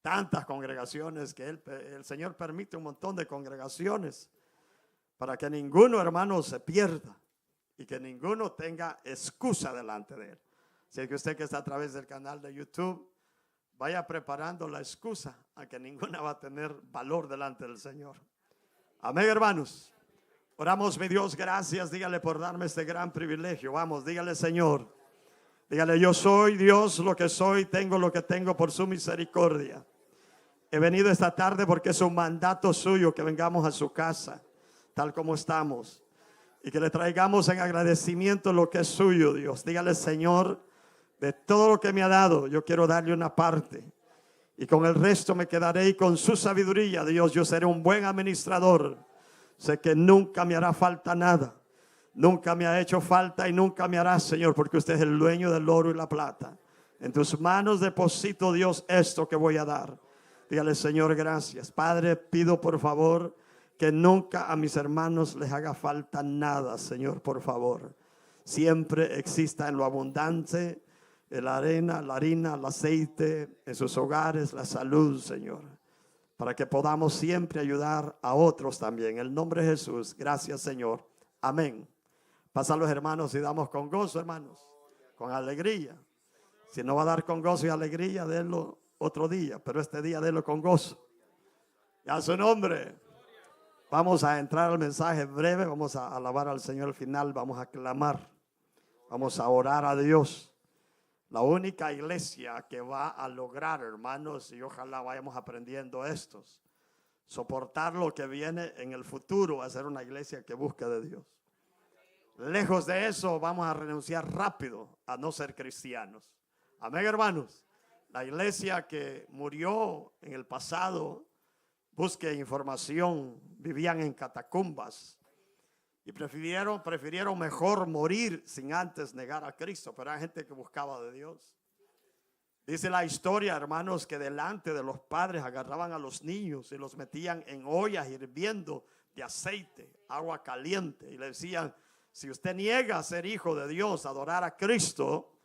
tantas congregaciones que el Señor permite un montón de congregaciones para que ninguno, hermano, se pierda y que ninguno tenga excusa delante de Él. Así que usted que está a través del canal de YouTube, vaya preparando la excusa a que ninguna va a tener valor delante del Señor. Amén, hermanos. Oramos, mi Dios, gracias. Dígale por darme este gran privilegio. Vamos, dígale, Señor. Dígale, yo soy Dios, lo que soy, tengo lo que tengo por su misericordia. He venido esta tarde porque es un mandato suyo que vengamos a su casa, tal como estamos, y que le traigamos en agradecimiento lo que es suyo, Dios. Dígale, Señor, de todo lo que me ha dado, yo quiero darle una parte. Y con el resto me quedaré, y con su sabiduría, Dios, yo seré un buen administrador. Sé que nunca me hará falta nada. Nunca me ha hecho falta y nunca me hará, Señor, porque usted es el dueño del oro y la plata. En tus manos deposito, Dios, esto que voy a dar. Dígale, Señor, gracias. Padre, pido por favor que nunca a mis hermanos les haga falta nada, Señor, por favor. Siempre exista en lo abundante la arena, la harina, el aceite, en sus hogares, la salud, Señor, para que podamos siempre ayudar a otros también. En el nombre de Jesús, gracias, Señor. Amén. Pasan los hermanos y damos con gozo, hermanos, con alegría. Si no va a dar con gozo y alegría, denlo otro día, pero este día denlo con gozo. Y a su nombre. Vamos a entrar al mensaje breve, vamos a alabar al Señor al final, vamos a clamar, vamos a orar a Dios. La única iglesia que va a lograr, hermanos, y ojalá vayamos aprendiendo estos, soportar lo que viene en el futuro, va a ser una iglesia que busque de Dios. Lejos de eso, vamos a renunciar rápido a no ser cristianos. Amén, hermanos. La iglesia que murió en el pasado, busque información, vivían en catacumbas y prefirieron mejor morir sin antes negar a Cristo, pero hay gente que buscaba de Dios. Dice la historia, hermanos, que delante de los padres agarraban a los niños y los metían en ollas hirviendo de aceite, agua caliente, y le decían, si usted niega a ser hijo de Dios, adorar a Cristo,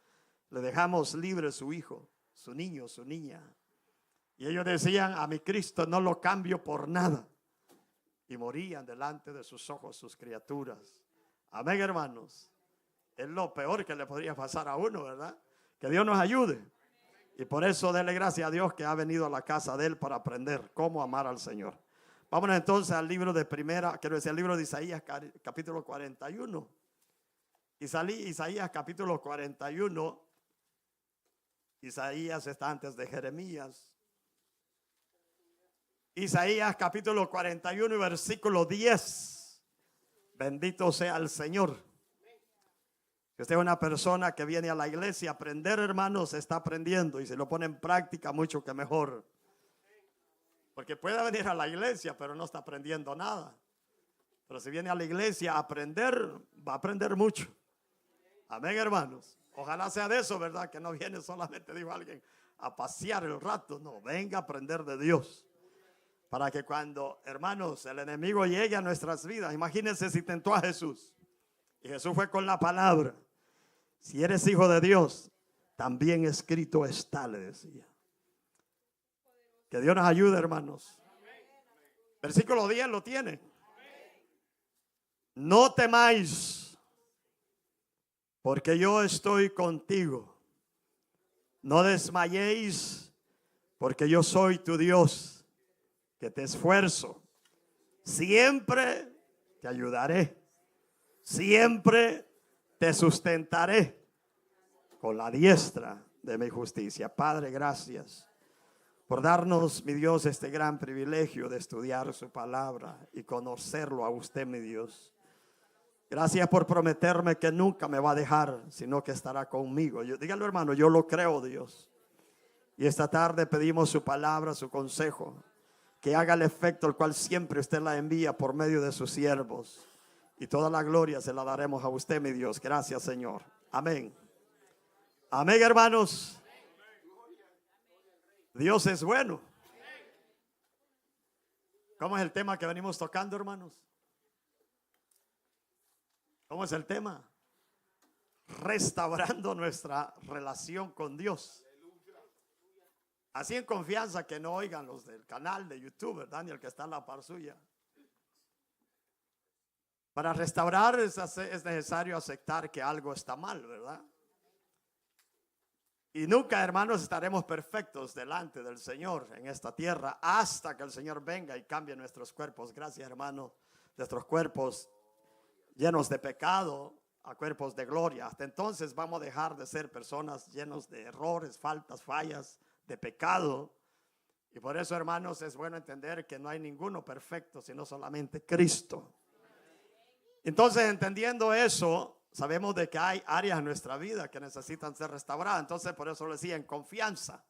le dejamos libre su hijo, su niño, su niña. Y ellos decían, a mi Cristo no lo cambio por nada. Y morían delante de sus ojos sus criaturas. Amén, hermanos. Es lo peor que le podría pasar a uno, ¿verdad? Que Dios nos ayude. Y por eso dele gracias a Dios que ha venido a la casa de Él para aprender cómo amar al Señor. Vámonos entonces al libro de al libro de Isaías, capítulo 41. Isaías, capítulo 41. Isaías está antes de Jeremías. Isaías capítulo 41 y versículo 10. Bendito sea el Señor. Si usted es una persona que viene a la iglesia a aprender, hermanos, está aprendiendo y se lo pone en práctica, mucho que mejor. Porque puede venir a la iglesia pero no está aprendiendo nada. Pero si viene a la iglesia a aprender, va a aprender mucho. Amén, hermanos. Ojalá sea de eso, ¿verdad? Que no viene solamente, dijo alguien, a pasear el rato. No, venga a aprender de Dios. Para que cuando, hermanos, el enemigo llegue a nuestras vidas, imagínense si tentó a Jesús. Y Jesús fue con la palabra. Si eres hijo de Dios, también escrito está, le decía. Que Dios nos ayude, hermanos. Versículo 10 lo tiene. No temáis, porque yo estoy contigo. No desmayéis, porque yo soy tu Dios, que te esfuerzo. Siempre te ayudaré. Siempre te sustentaré con la diestra de mi justicia. Padre, gracias por darnos, mi Dios, este gran privilegio de estudiar su palabra y conocerlo a usted, mi Dios. Gracias por prometerme que nunca me va a dejar, sino que estará conmigo. Dígalo, hermano, yo lo creo, Dios. Y esta tarde pedimos su palabra, su consejo, que haga el efecto el cual siempre usted la envía por medio de sus siervos. Y toda la gloria se la daremos a usted, mi Dios. Gracias, Señor. Amén. Amén, hermanos. Dios es bueno. ¿Cómo es el tema que venimos tocando, hermanos? ¿Cómo es el tema? Restaurando nuestra relación con Dios. Así en confianza que no oigan los del canal de YouTube, ¿verdad? Ni el que está en la par suya. Para restaurar es necesario aceptar que algo está mal, ¿verdad? Y nunca, hermanos, estaremos perfectos delante del Señor en esta tierra hasta que el Señor venga y cambie nuestros cuerpos. Gracias, hermano. Nuestros cuerpos llenos de pecado a cuerpos de gloria. Hasta entonces vamos a dejar de ser personas llenos de errores, faltas, fallas, de pecado. Y por eso, hermanos, es bueno entender que no hay ninguno perfecto, sino solamente Cristo. Entonces, entendiendo eso, sabemos de que hay áreas en nuestra vida que necesitan ser restauradas. Entonces, por eso le decía, en confianza.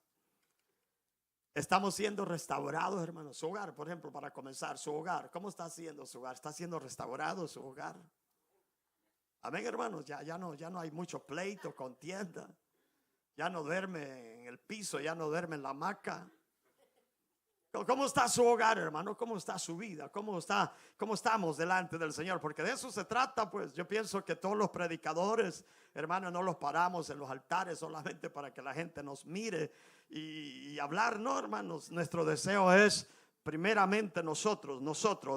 Estamos siendo restaurados, hermanos. Su hogar, por ejemplo, para comenzar, su hogar. ¿Cómo está siendo su hogar? ¿Está siendo restaurado su hogar? Amén, hermanos. Ya no hay mucho pleito, contienda. Ya no duerme en el piso, ya no duerme en la hamaca. ¿Cómo está su hogar, hermano? ¿Cómo está su vida? ¿Cómo estamos delante del Señor? Porque de eso se trata, pues. Yo pienso que todos los predicadores, hermanos, no los paramos en los altares solamente para que la gente nos mire y hablar. No, hermanos, nuestro deseo es primeramente nosotros,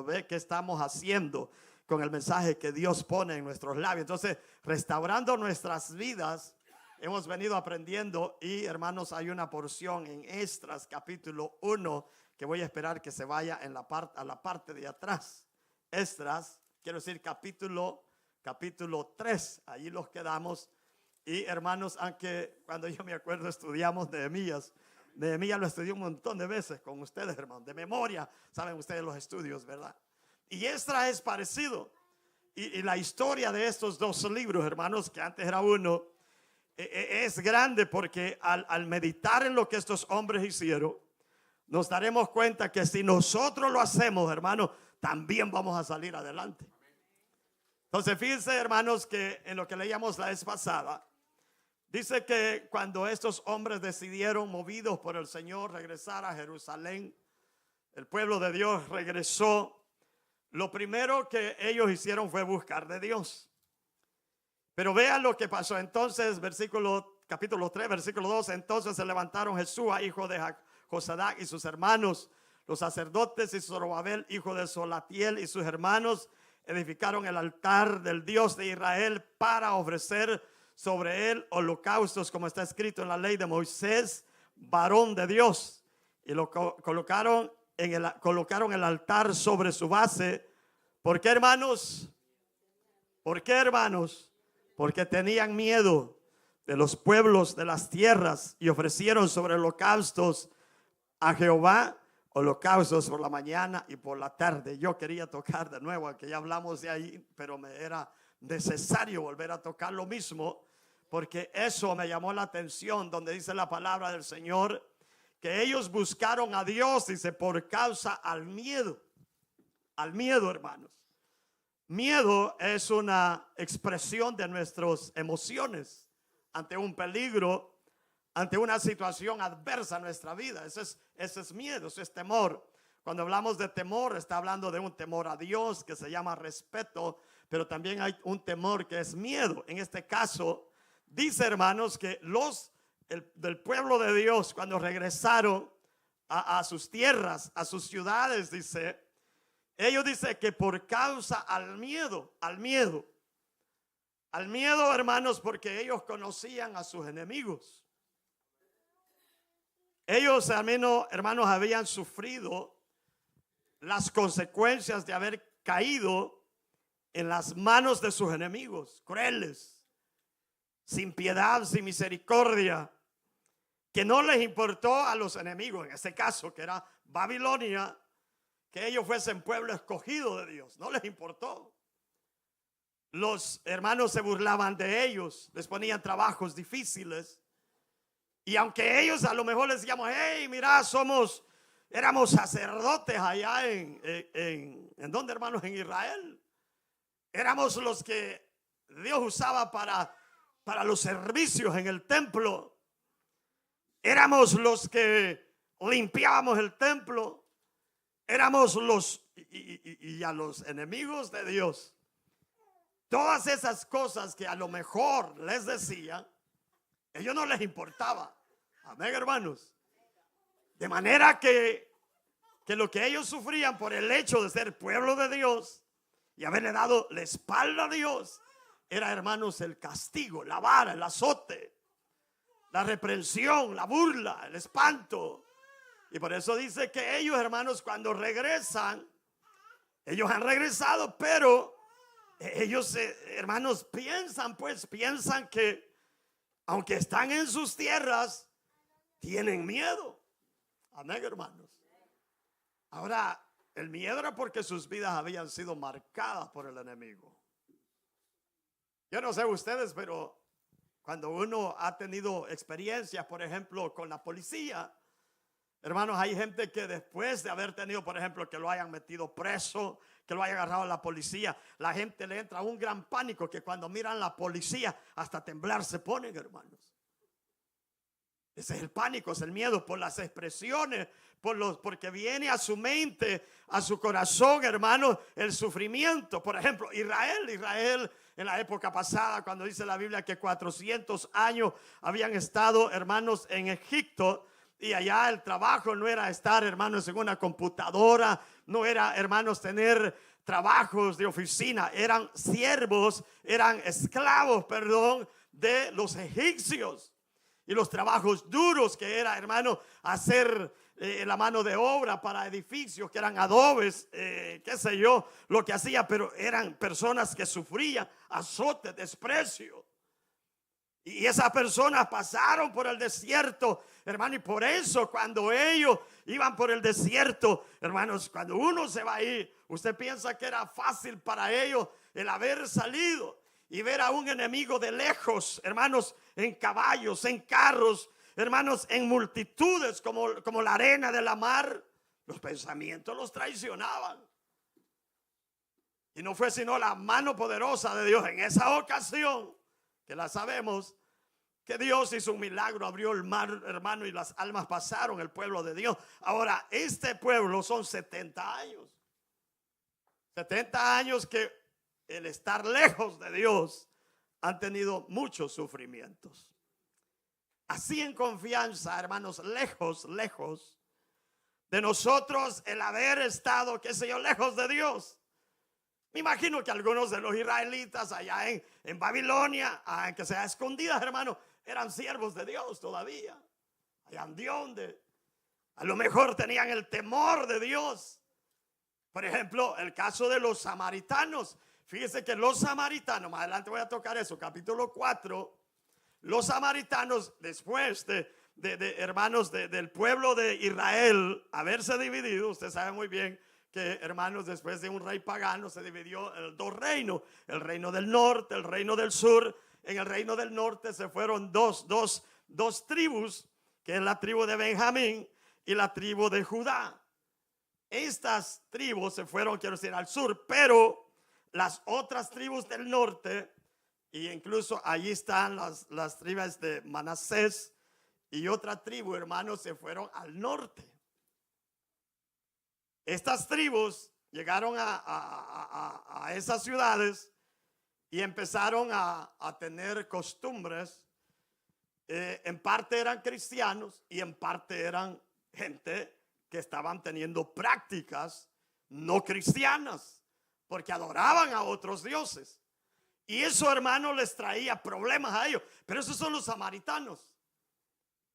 ver qué estamos haciendo con el mensaje que Dios pone en nuestros labios. Entonces, restaurando nuestras vidas, hemos venido aprendiendo. Y, hermanos, hay una porción en Esdras capítulo 1 que voy a esperar que se vaya a la parte de atrás. Esdras, quiero decir capítulo 3, allí los quedamos. Y, hermanos, aunque cuando yo me acuerdo estudiamos Nehemías lo estudié un montón de veces con ustedes, hermanos, de memoria, saben ustedes los estudios, ¿verdad? Y Esdras es parecido. Y la historia de estos dos libros, hermanos, que antes era uno, es grande, porque al meditar en lo que estos hombres hicieron, nos daremos cuenta que si nosotros lo hacemos, hermanos, también vamos a salir adelante. Entonces, fíjense, hermanos, que en lo que leíamos la vez pasada, dice que cuando estos hombres decidieron, movidos por el Señor, regresar a Jerusalén, el pueblo de Dios regresó. Lo primero que ellos hicieron fue buscar de Dios. Pero vean lo que pasó. Entonces, capítulo 3, versículo 2. Entonces se levantaron Jesúa, hijo de Josadac, y sus hermanos, los sacerdotes, y Zorobabel, hijo de Solatiel, y sus hermanos, edificaron el altar del Dios de Israel para ofrecer sobre él holocaustos, como está escrito en la ley de Moisés, varón de Dios. Y lo colocaron el altar sobre su base. ¿Por qué, hermanos? ¿Por qué, hermanos? Porque tenían miedo de los pueblos de las tierras, y ofrecieron sobre holocaustos a Jehová, holocaustos por la mañana y por la tarde. Yo quería tocar de nuevo, aunque ya hablamos de ahí, pero me era necesario volver a tocar lo mismo, porque eso me llamó la atención, donde dice la palabra del Señor que ellos buscaron a Dios, dice, por causa al miedo, hermanos. Miedo es una expresión de nuestras emociones ante un peligro, ante una situación adversa en nuestra vida. Ese es miedo, ese es temor. Cuando hablamos de temor, está hablando de un temor a Dios que se llama respeto, pero también hay un temor que es miedo. En este caso, dice, hermanos, que del pueblo de Dios, cuando regresaron a sus tierras, a sus ciudades, dice, ellos dicen que por causa al miedo, hermanos, porque ellos conocían a sus enemigos. Ellos, hermanos, habían sufrido las consecuencias de haber caído en las manos de sus enemigos, crueles, sin piedad, sin misericordia, que no les importó a los enemigos, en este caso que era Babilonia, que ellos fuesen pueblo escogido de Dios. No les importó. Los hermanos se burlaban de ellos, les ponían trabajos difíciles. Y aunque ellos a lo mejor les decíamos, hey, mira, éramos sacerdotes allá ¿en dónde, hermanos? En Israel. Éramos los que Dios usaba para los servicios en el templo. Éramos los que limpiábamos el templo. Éramos y a los enemigos de Dios, todas esas cosas que a lo mejor les decían, ellos no les importaba. Amén, hermanos. De manera que lo que ellos sufrían por el hecho de ser pueblo de Dios y haberle dado la espalda a Dios, era, hermanos, el castigo, la vara, el azote, la reprensión, la burla, el espanto. Y por eso dice que ellos, hermanos, cuando regresan, ellos han regresado, pero ellos, hermanos, piensan que aunque están en sus tierras, tienen miedo. Amén, hermanos. Ahora, el miedo era porque sus vidas habían sido marcadas por el enemigo. Yo no sé ustedes, pero cuando uno ha tenido experiencias, por ejemplo, con la policía, hermanos, hay gente que después de haber tenido, por ejemplo, que lo hayan metido preso, que lo haya agarrado la policía, la gente le entra un gran pánico que cuando miran la policía hasta temblar se ponen, hermanos. Ese es el pánico, es el miedo por las expresiones, porque viene a su mente, a su corazón, hermanos, el sufrimiento. Por ejemplo, Israel en la época pasada, cuando dice la Biblia que 400 años habían estado, hermanos, en Egipto. Y allá el trabajo no era estar, hermanos, en una computadora, no era, hermanos, tener trabajos de oficina, eran siervos, eran esclavos, de los egipcios. Y los trabajos duros que era, hermano, hacer la mano de obra para edificios que eran adobes, qué sé yo, lo que hacía, pero eran personas que sufrían azote, desprecio. Y esas personas pasaron por el desierto, hermano, y por eso cuando ellos iban por el desierto, hermanos, cuando uno se va ahí, usted piensa que era fácil para ellos el haber salido y ver a un enemigo de lejos, hermanos, en caballos, en carros, hermanos, en multitudes como la arena de la mar. Los pensamientos los traicionaban. Y no fue sino la mano poderosa de Dios en esa ocasión, que la sabemos, que Dios hizo un milagro, abrió el mar, hermano, y las almas pasaron, el pueblo de Dios. Ahora, este pueblo son 70 años. 70 años que el estar lejos de Dios han tenido muchos sufrimientos. Así en confianza, hermanos, lejos de nosotros el haber estado, qué sé yo, lejos de Dios. Me imagino que algunos de los israelitas allá en Babilonia, aunque sea escondidas, hermanos, eran siervos de Dios todavía. Allá donde a lo mejor tenían el temor de Dios. Por ejemplo, el caso de los samaritanos. Fíjese que los samaritanos, más adelante voy a tocar eso, capítulo 4. Los samaritanos, después de hermanos del pueblo de Israel haberse dividido, usted sabe muy bien que, hermanos, después de un rey pagano se dividió en dos reinos, el reino del norte, el reino del sur. En el reino del norte se fueron dos tribus, que es la tribu de Benjamín y la tribu de Judá. Estas tribus se fueron, quiero decir, al sur, pero las otras tribus del norte, y incluso allí están las tribus de Manasés y otra tribu, hermanos, se fueron al norte. Estas tribus llegaron a esas ciudades y empezaron a tener costumbres. En parte eran cristianos y en parte eran gente que estaban teniendo prácticas no cristianas, porque adoraban a otros dioses. Y eso, hermanos, les traía problemas a ellos. Pero esos son los samaritanos.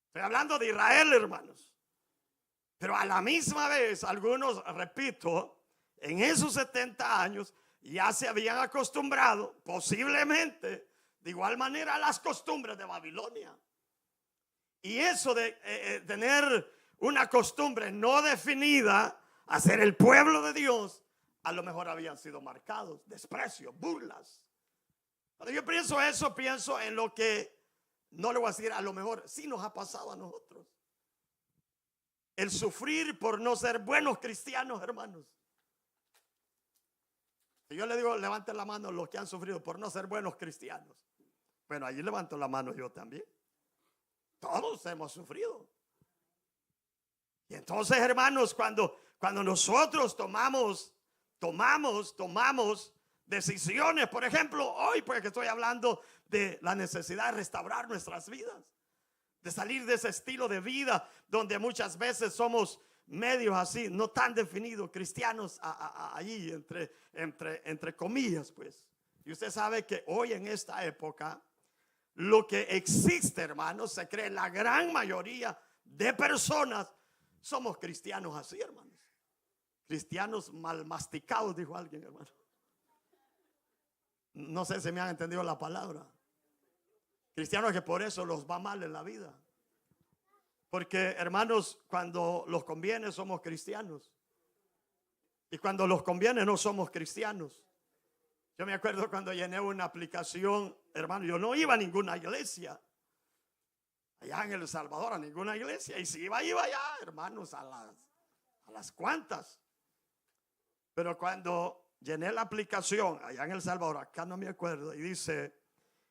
Estoy hablando de Israel, hermanos. Pero a la misma vez, algunos, repito, en esos 70 años ya se habían acostumbrado, posiblemente, de igual manera, a las costumbres de Babilonia. Y eso de tener una costumbre no definida, a ser el pueblo de Dios, a lo mejor habían sido marcados, desprecio, burlas. Cuando yo pienso eso, pienso en lo que, no le voy a decir, a lo mejor sí nos ha pasado a nosotros. El sufrir por no ser buenos cristianos, hermanos. Si yo le digo, levanten la mano los que han sufrido por no ser buenos cristianos. Bueno, allí levanto la mano yo también. Todos hemos sufrido. Y entonces, hermanos, cuando nosotros tomamos decisiones, por ejemplo, hoy, pues que estoy hablando de la necesidad de restaurar nuestras vidas. de salir de ese estilo de vida donde muchas veces somos medios así, no tan definidos, cristianos allí entre comillas, pues. Y usted sabe que hoy en esta época lo que existe, hermanos, se cree la gran mayoría de personas somos cristianos así, hermanos. Cristianos mal masticados, dijo alguien, hermano. No sé si me han entendido la palabra. Cristianos que por eso los va mal en la vida. Porque, hermanos, cuando los conviene somos cristianos. Y cuando los conviene no somos cristianos. Yo me acuerdo cuando llené una aplicación, hermano, yo no iba a ninguna iglesia. Allá en El Salvador, a ninguna iglesia. Y si iba allá, hermanos, a las cuantas. Pero cuando llené la aplicación allá en El Salvador, acá no me acuerdo, y dice,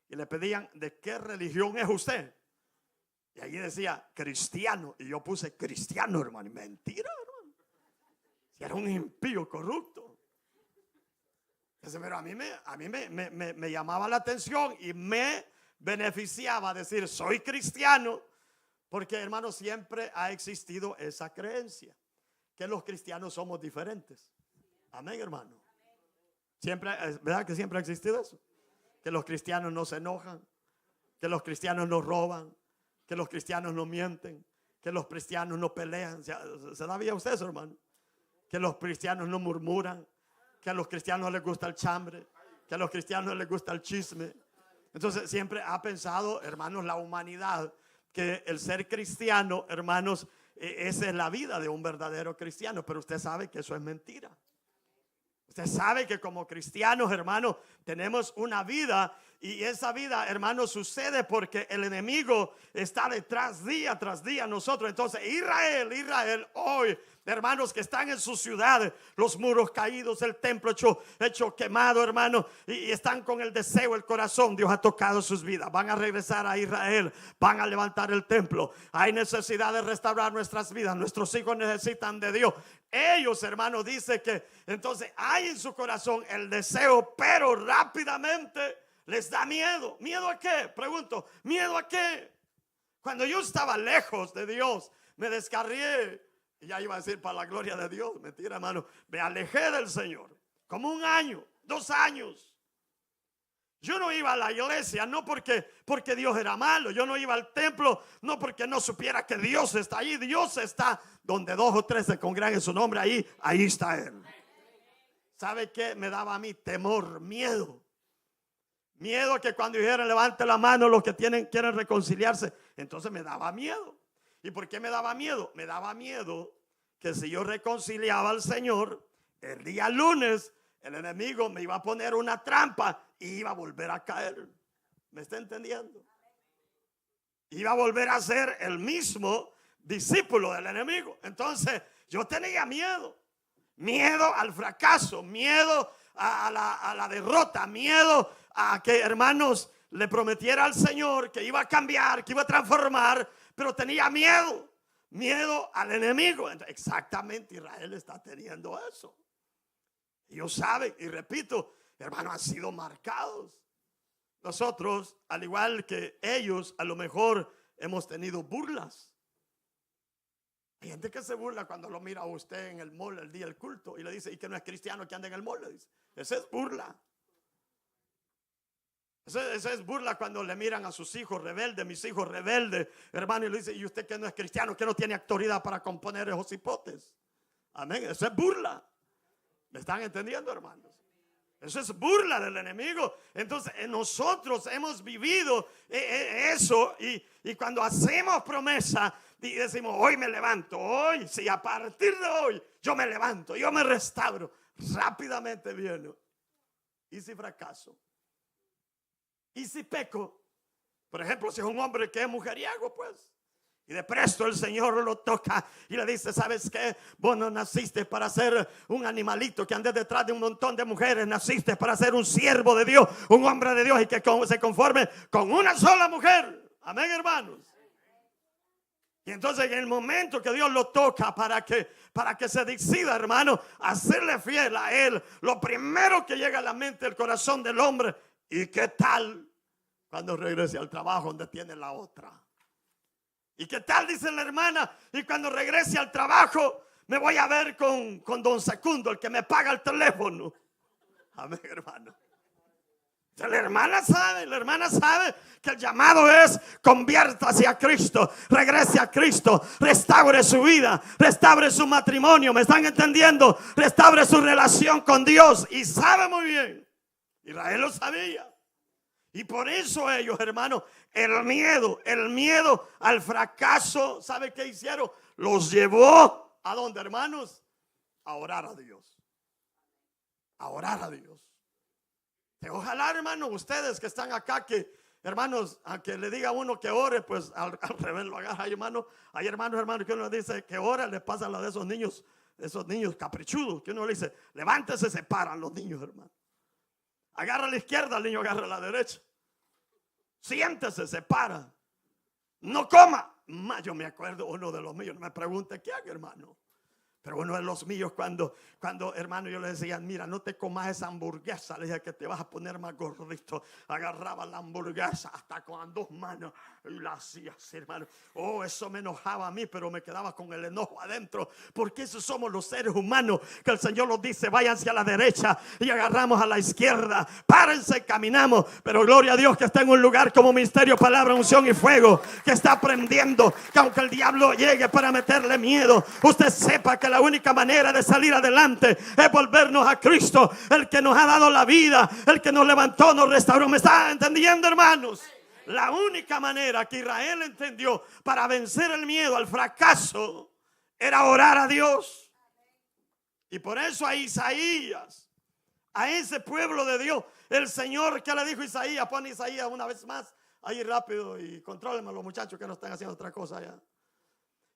y le pedían, ¿de qué religión es usted? Y allí decía, cristiano. Y yo puse cristiano, hermano. Mentira, hermano. Si era un impío corrupto. Pero a mí me llamaba la atención y me beneficiaba decir, soy cristiano. Porque, hermano, siempre ha existido esa creencia, que los cristianos somos diferentes. Amén, hermano. Siempre, ¿verdad que siempre ha existido eso? Que los cristianos no se enojan, que los cristianos no roban, que los cristianos no mienten, que los cristianos no pelean. ¿Se sabía usted eso, hermano? Que los cristianos no murmuran, que a los cristianos les gusta el chambre, que a los cristianos les gusta el chisme. Entonces siempre ha pensado, hermanos, la humanidad, que el ser cristiano, hermanos, esa es la vida de un verdadero cristiano. Pero usted sabe que eso es mentira. Usted sabe que como cristianos, hermanos, tenemos una vida, y esa vida, hermanos, sucede porque el enemigo está detrás día tras día nosotros. Entonces Israel hoy, hermanos, que están en su ciudad, los muros caídos, el templo hecho quemado, hermanos, y están con el deseo, el corazón. Dios ha tocado sus vidas. Van a regresar a Israel, van a levantar el templo. Hay necesidad de restaurar nuestras vidas. Nuestros hijos necesitan de Dios. Ellos, hermanos, dicen que entonces hay en su corazón el deseo, pero rápidamente les da miedo. ¿Miedo a qué? Pregunto, ¿miedo a qué? Cuando yo estaba lejos de Dios, me descarrié. Y ya iba a decir para la gloria de Dios. Mentira, hermano. Me alejé del Señor. Como 1 año, 2 años. Yo no iba a la iglesia, no porque Dios era malo. Yo no iba al templo, no porque no supiera que Dios está allí. Dios está donde 2 o 3 se congregan en su nombre. Ahí está Él. ¿Sabe qué me daba a mí? Temor, miedo. Miedo a que cuando dijeran levante la mano los que quieren reconciliarse. Entonces me daba miedo. ¿Y por qué me daba miedo? Me daba miedo que si yo reconciliaba al Señor, el día lunes el enemigo me iba a poner una trampa y iba a volver a caer. ¿Me está entendiendo? Iba a volver a ser el mismo discípulo del enemigo. Entonces yo tenía miedo. Miedo al fracaso, miedo a la derrota, miedo a que, hermanos, le prometiera al Señor que iba a cambiar, que iba a transformar, pero tenía miedo al enemigo. Exactamente, Israel está teniendo eso. Ellos saben, y repito, hermanos, han sido marcados. Nosotros, al igual que ellos, a lo mejor hemos tenido burlas. Hay gente que se burla cuando lo mira a usted en el mall el día del culto y le dice, y que no es cristiano que anda en el mall, le dice. Esa es burla. Esa es burla cuando le miran a sus hijos rebeldes, mis hijos rebeldes, hermano, y le dice, y usted que no es cristiano, que no tiene autoridad para componer esos hipotes. Amén, eso es burla. ¿Me están entendiendo, hermanos? Eso es burla del enemigo. Entonces nosotros hemos vivido eso, y cuando hacemos promesa y decimos, hoy me levanto, hoy, si a partir de hoy yo me levanto, yo me restauro, rápidamente viene. ¿Y si fracaso? ¿Y si peco? Por ejemplo, si es un hombre que es mujeriego, pues, y de presto el Señor lo toca y le dice, ¿sabes qué? Vos no naciste para ser un animalito que andes detrás de un montón de mujeres. Naciste para ser un siervo de Dios, un hombre de Dios, y que se conforme con una sola mujer. Amén, hermanos. Y entonces en el momento que Dios lo toca para que se decida, hermano, a serle fiel a Él, lo primero que llega a la mente, el corazón del hombre, ¿y qué tal cuando regrese al trabajo donde tiene la otra? ¿Y qué tal? Dice la hermana. Y cuando regrese al trabajo me voy a ver con don Secundo, el que me paga el teléfono. Amén, hermano. La hermana sabe que el llamado es: conviértase a Cristo, regrese a Cristo, restaure su vida, restaure su matrimonio. ¿Me están entendiendo? Restaure su relación con Dios. Y sabe muy bien, Israel lo sabía. Y por eso ellos, hermanos, el miedo al fracaso, ¿sabe qué hicieron? Los llevó ¿a dónde, hermanos? A orar a Dios. A orar a Dios. Ojalá, hermanos, ustedes que están acá, que hermanos, aunque le diga a uno que ore, pues al revés lo agarra. Hay hermanos, que uno dice que ora, le pasa la de esos niños caprichudos, que uno le dice: levántese, se paran los niños, hermano. Agarra a la izquierda, el niño agarra a la derecha. Siéntese, se para. No coma. Yo me acuerdo, uno de los míos, no me pregunte qué hago, hermano. Pero uno de los míos, cuando hermano, yo le decía: mira, no te comas esa hamburguesa. Le dije que te vas a poner más gordito. Agarraba la hamburguesa hasta con las dos manos y la hacía así, hermano. Oh, eso me enojaba a mí, pero me quedaba con el enojo adentro. Porque esos somos los seres humanos, que el Señor nos dice: váyanse a la derecha y agarramos a la izquierda. Párense, caminamos. Pero gloria a Dios que está en un lugar como Ministerio Palabra, Unción y Fuego, que está aprendiendo que aunque el diablo llegue para meterle miedo, usted sepa que la única manera de salir adelante es volvernos a Cristo, el que nos ha dado la vida, el que nos levantó, nos restauró. ¿Me están entendiendo, hermanos? La única manera que Israel entendió para vencer el miedo al fracaso era orar a Dios. Y por eso a Isaías, a ese pueblo de Dios, el Señor, ¿qué le dijo Isaías? Pon Isaías una vez más ahí rápido y contrólenme los muchachos que no están haciendo otra cosa allá.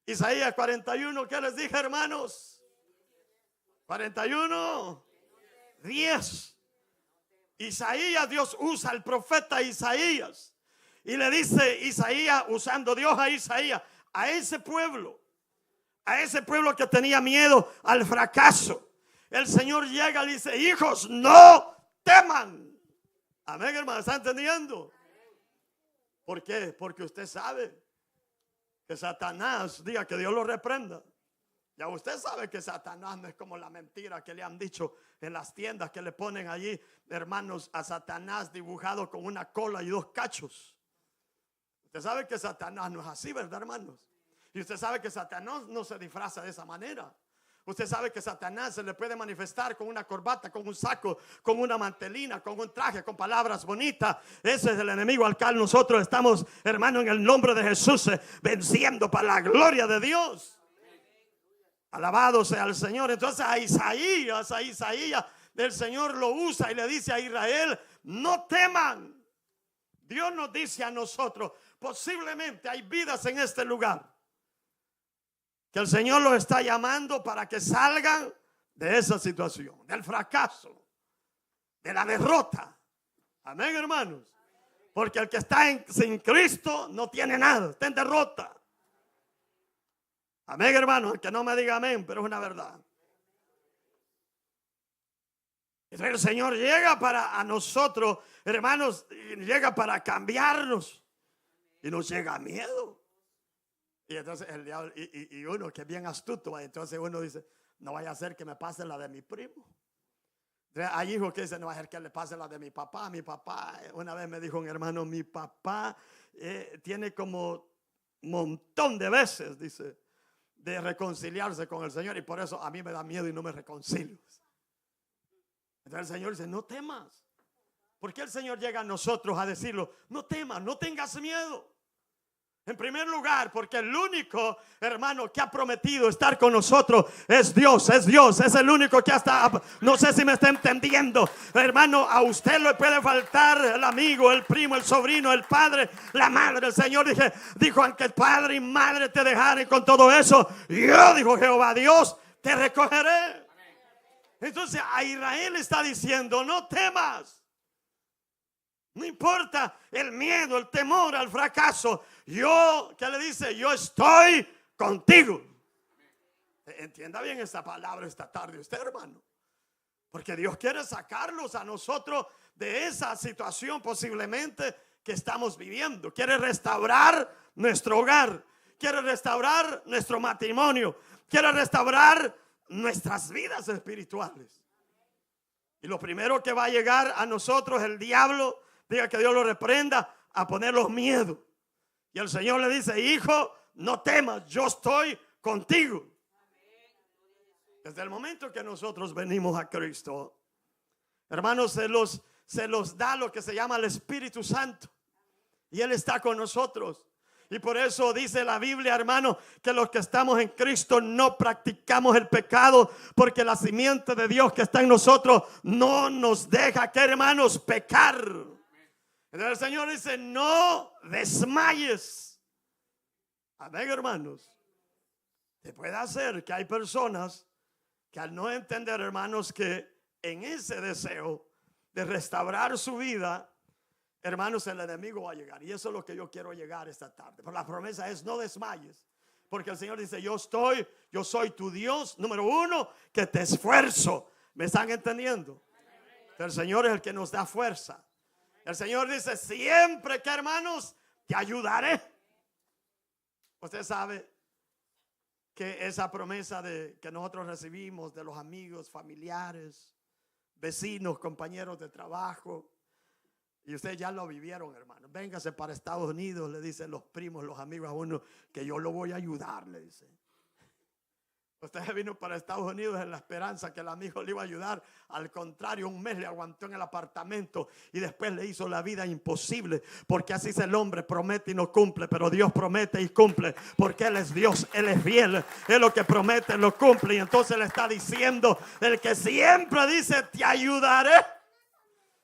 Isaías 41, ¿qué les dije, hermanos? 41, 10. Isaías, Dios usa al profeta Isaías. Y le dice Isaías, usando Dios a Isaías, a ese pueblo que tenía miedo al fracaso. El Señor llega y le dice: hijos, no teman. Amén, hermano, ¿está entendiendo? ¿Por qué? Porque usted sabe que Satanás, diga que Dios lo reprenda. Ya usted sabe que Satanás no es como la mentira que le han dicho en las tiendas, que le ponen allí, hermanos, a Satanás dibujado con una cola y dos cachos. Usted sabe que Satanás no es así, ¿verdad, hermanos? Y usted sabe que Satanás no se disfraza de esa manera. Usted sabe que Satanás se le puede manifestar con una corbata, con un saco, con una mantelina, con un traje, con palabras bonitas. Ese es el enemigo al cual nosotros estamos, hermano, en el nombre de Jesús, venciendo para la gloria de Dios. Alabado sea el Señor. Entonces a Isaías, el Señor lo usa y le dice a Israel: no teman. Dios nos dice a nosotros, posiblemente hay vidas en este lugar que el Señor los está llamando para que salgan de esa situación, del fracaso, de la derrota. Amén, hermanos. Porque el que está sin Cristo no tiene nada, está en derrota. Amén, hermanos. Que no me diga amén, pero es una verdad. Entonces el Señor llega para a nosotros, hermanos, llega para cambiarnos y nos llega miedo. Y entonces el diablo, y uno que es bien astuto, entonces uno dice: no vaya a ser que me pase la de mi primo. Hay hijos que dicen: no vaya a ser que le pase la de mi papá. Mi papá, una vez me dijo un hermano: mi papá tiene como un montón de veces, dice, de reconciliarse con el Señor, y por eso a mí me da miedo y no me reconcilio. Entonces el Señor dice: no temas. ¿Por qué el Señor llega a nosotros a decirlo? No temas, no tengas miedo. En primer lugar, porque el único, hermano, que ha prometido estar con nosotros es Dios, es el único que hasta, no sé si me está entendiendo, hermano, a usted le puede faltar el amigo, el primo, el sobrino, el padre, la madre. El Señor dijo, aunque el padre y madre te dejaren con todo eso, yo, dijo Jehová Dios, te recogeré. Entonces a Israel está diciendo: no temas. No importa el miedo, el temor al fracaso. Yo, ¿qué le dice? Yo estoy contigo. Entienda bien esta palabra esta tarde usted, hermano. Porque Dios quiere sacarlos a nosotros de esa situación posiblemente que estamos viviendo. Quiere restaurar nuestro hogar. quiere restaurar nuestro matrimonio, quiere restaurar nuestras vidas espirituales. Y lo primero que va a llegar a nosotros el diablo, diga que Dios lo reprenda, a poner los miedos. Y el Señor le dice: hijo, no temas, yo estoy contigo. Desde el momento que nosotros venimos a Cristo, hermanos, se los da lo que se llama el Espíritu Santo. Y Él está con nosotros. Y por eso dice la Biblia, hermano, que los que estamos en Cristo no practicamos el pecado, porque la simiente de Dios que está en nosotros no nos deja, que hermanos, pecar. Entonces el Señor dice: no desmayes. Amén, hermanos. Se puede hacer que hay personas que al no entender, hermanos, que en ese deseo de restaurar su vida, hermanos, el enemigo va a llegar. Y eso es lo que yo quiero llegar esta tarde. Pero la promesa es: no desmayes. Porque el Señor dice: yo soy tu Dios, número uno, que te esfuerzo. ¿Me están entendiendo? El Señor es el que nos da fuerza. El Señor dice: siempre que, hermanos, te ayudaré. Usted sabe que esa promesa que nosotros recibimos de los amigos, familiares, vecinos, compañeros de trabajo, y ustedes ya lo vivieron, hermano. Véngase para Estados Unidos, le dicen los primos, los amigos a uno, que yo lo voy a ayudar, le dicen. Usted vino para Estados Unidos en la esperanza que el amigo le iba a ayudar. Al contrario, un mes le aguantó en el apartamento y después le hizo la vida imposible. Porque así es el hombre: promete y no cumple. Pero Dios promete y cumple, porque Él es Dios, Él es fiel. Él lo que promete lo cumple. Y entonces le está diciendo: el que siempre dice te ayudaré,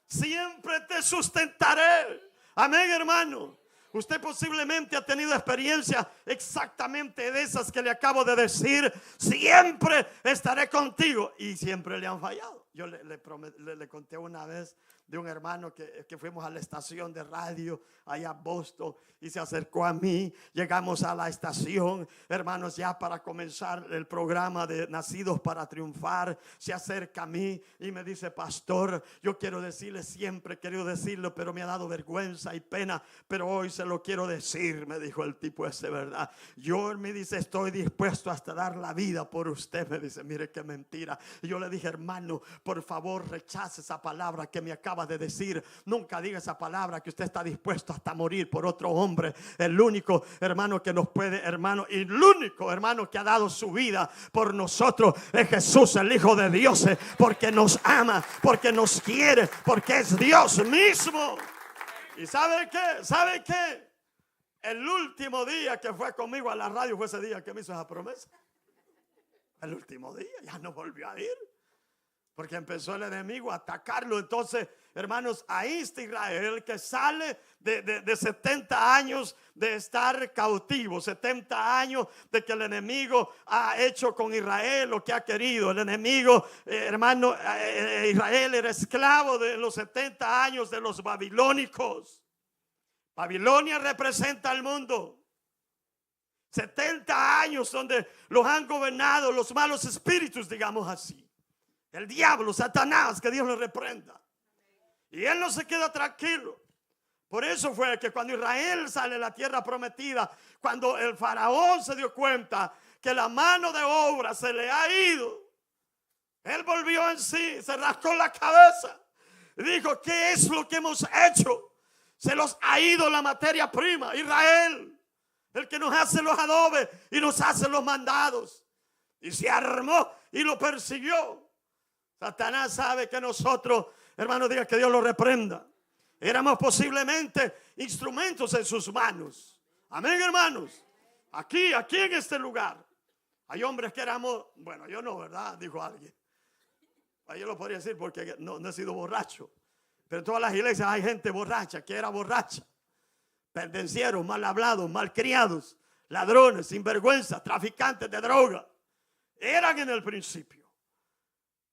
siempre te sustentaré. Amén, hermano. Usted posiblemente ha tenido experiencia exactamente de esas que le acabo de decir. Siempre estaré contigo. Y siempre le han fallado. Yo le conté una vez de un hermano que fuimos a la estación de radio allá en Boston, y se acercó a mí. Llegamos a la estación, hermanos, ya para comenzar el programa de Nacidos para Triunfar. Se acerca a mí y me dice: pastor, yo quiero decirle, siempre he querido decirlo, pero me ha dado vergüenza y pena, pero hoy se lo quiero decir. Me dijo el tipo ese, ¿verdad? Yo, me dice, estoy dispuesto hasta dar la vida por usted. Me dice: mire qué mentira. Y yo le dije: hermano, por favor, rechace esa palabra que me acaba de decir. Nunca diga esa palabra, que usted está dispuesto hasta morir por otro hombre. El único, hermano, que nos puede, hermano, y el único, hermano, que ha dado su vida por nosotros es Jesús, el Hijo de Dios, porque nos ama, porque nos quiere, porque es Dios mismo. ¿Y sabe qué? ¿Sabe qué? El último día que fue conmigo a la radio fue ese día que me hizo esa promesa. El último día, ya no volvió a ir, porque empezó el enemigo a atacarlo. Entonces, hermanos, ahí está Israel, el que sale de 70 años de estar cautivo, 70 años de que el enemigo ha hecho con Israel lo que ha querido. El enemigo, hermano, Israel era esclavo de los 70 años de los babilónicos. Babilonia representa al mundo. 70 años donde los han gobernado los malos espíritus, digamos así. El diablo, Satanás, que Dios lo reprenda. Y él no se queda tranquilo. Por eso fue que cuando Israel sale de la tierra prometida, cuando el faraón se dio cuenta que la mano de obra se le ha ido, él volvió en sí, se rascó la cabeza y dijo: ¿qué es lo que hemos hecho? Se los ha ido la materia prima. Israel, el que nos hace los adobes y nos hace los mandados. Y se armó y lo persiguió. Satanás sabe que nosotros, hermanos, diga que Dios lo reprenda, éramos posiblemente instrumentos en sus manos. Amén, hermanos. Aquí en este lugar hay hombres que éramos, bueno, yo no, ¿verdad? Dijo alguien. Yo lo podría decir porque no he sido borracho. Pero en todas las iglesias hay gente borracha, que era borracha. Pendencieros, mal hablados, mal criados, ladrones, sinvergüenza, traficantes de droga. Eran en el principio.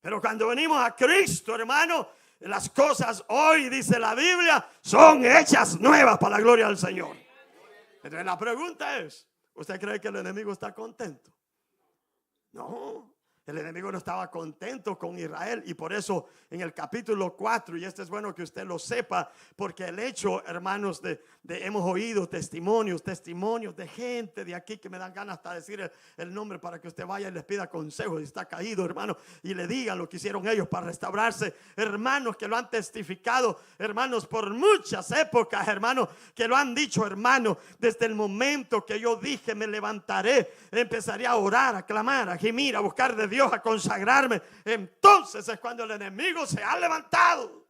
Pero cuando venimos a Cristo, hermano, las cosas hoy, dice la Biblia, son hechas nuevas para la gloria del Señor. Entonces la pregunta es: ¿usted cree que el enemigo está contento? No. El enemigo no estaba contento con Israel, y por eso en el capítulo 4, y es bueno que usted lo sepa, porque el hecho, hermanos, hemos oído testimonios de gente de aquí que me dan ganas hasta decir el nombre para que usted vaya y les pida consejo si está caído, hermano, y le diga lo que hicieron ellos para restaurarse. Hermanos que lo han testificado, hermanos, por muchas épocas, hermanos, que lo han dicho, hermanos, desde el momento que yo dije me levantaré, empezaré a orar, a clamar, a gemir, a buscar de Dios, a consagrarme. Entonces es cuando el enemigo se ha levantado.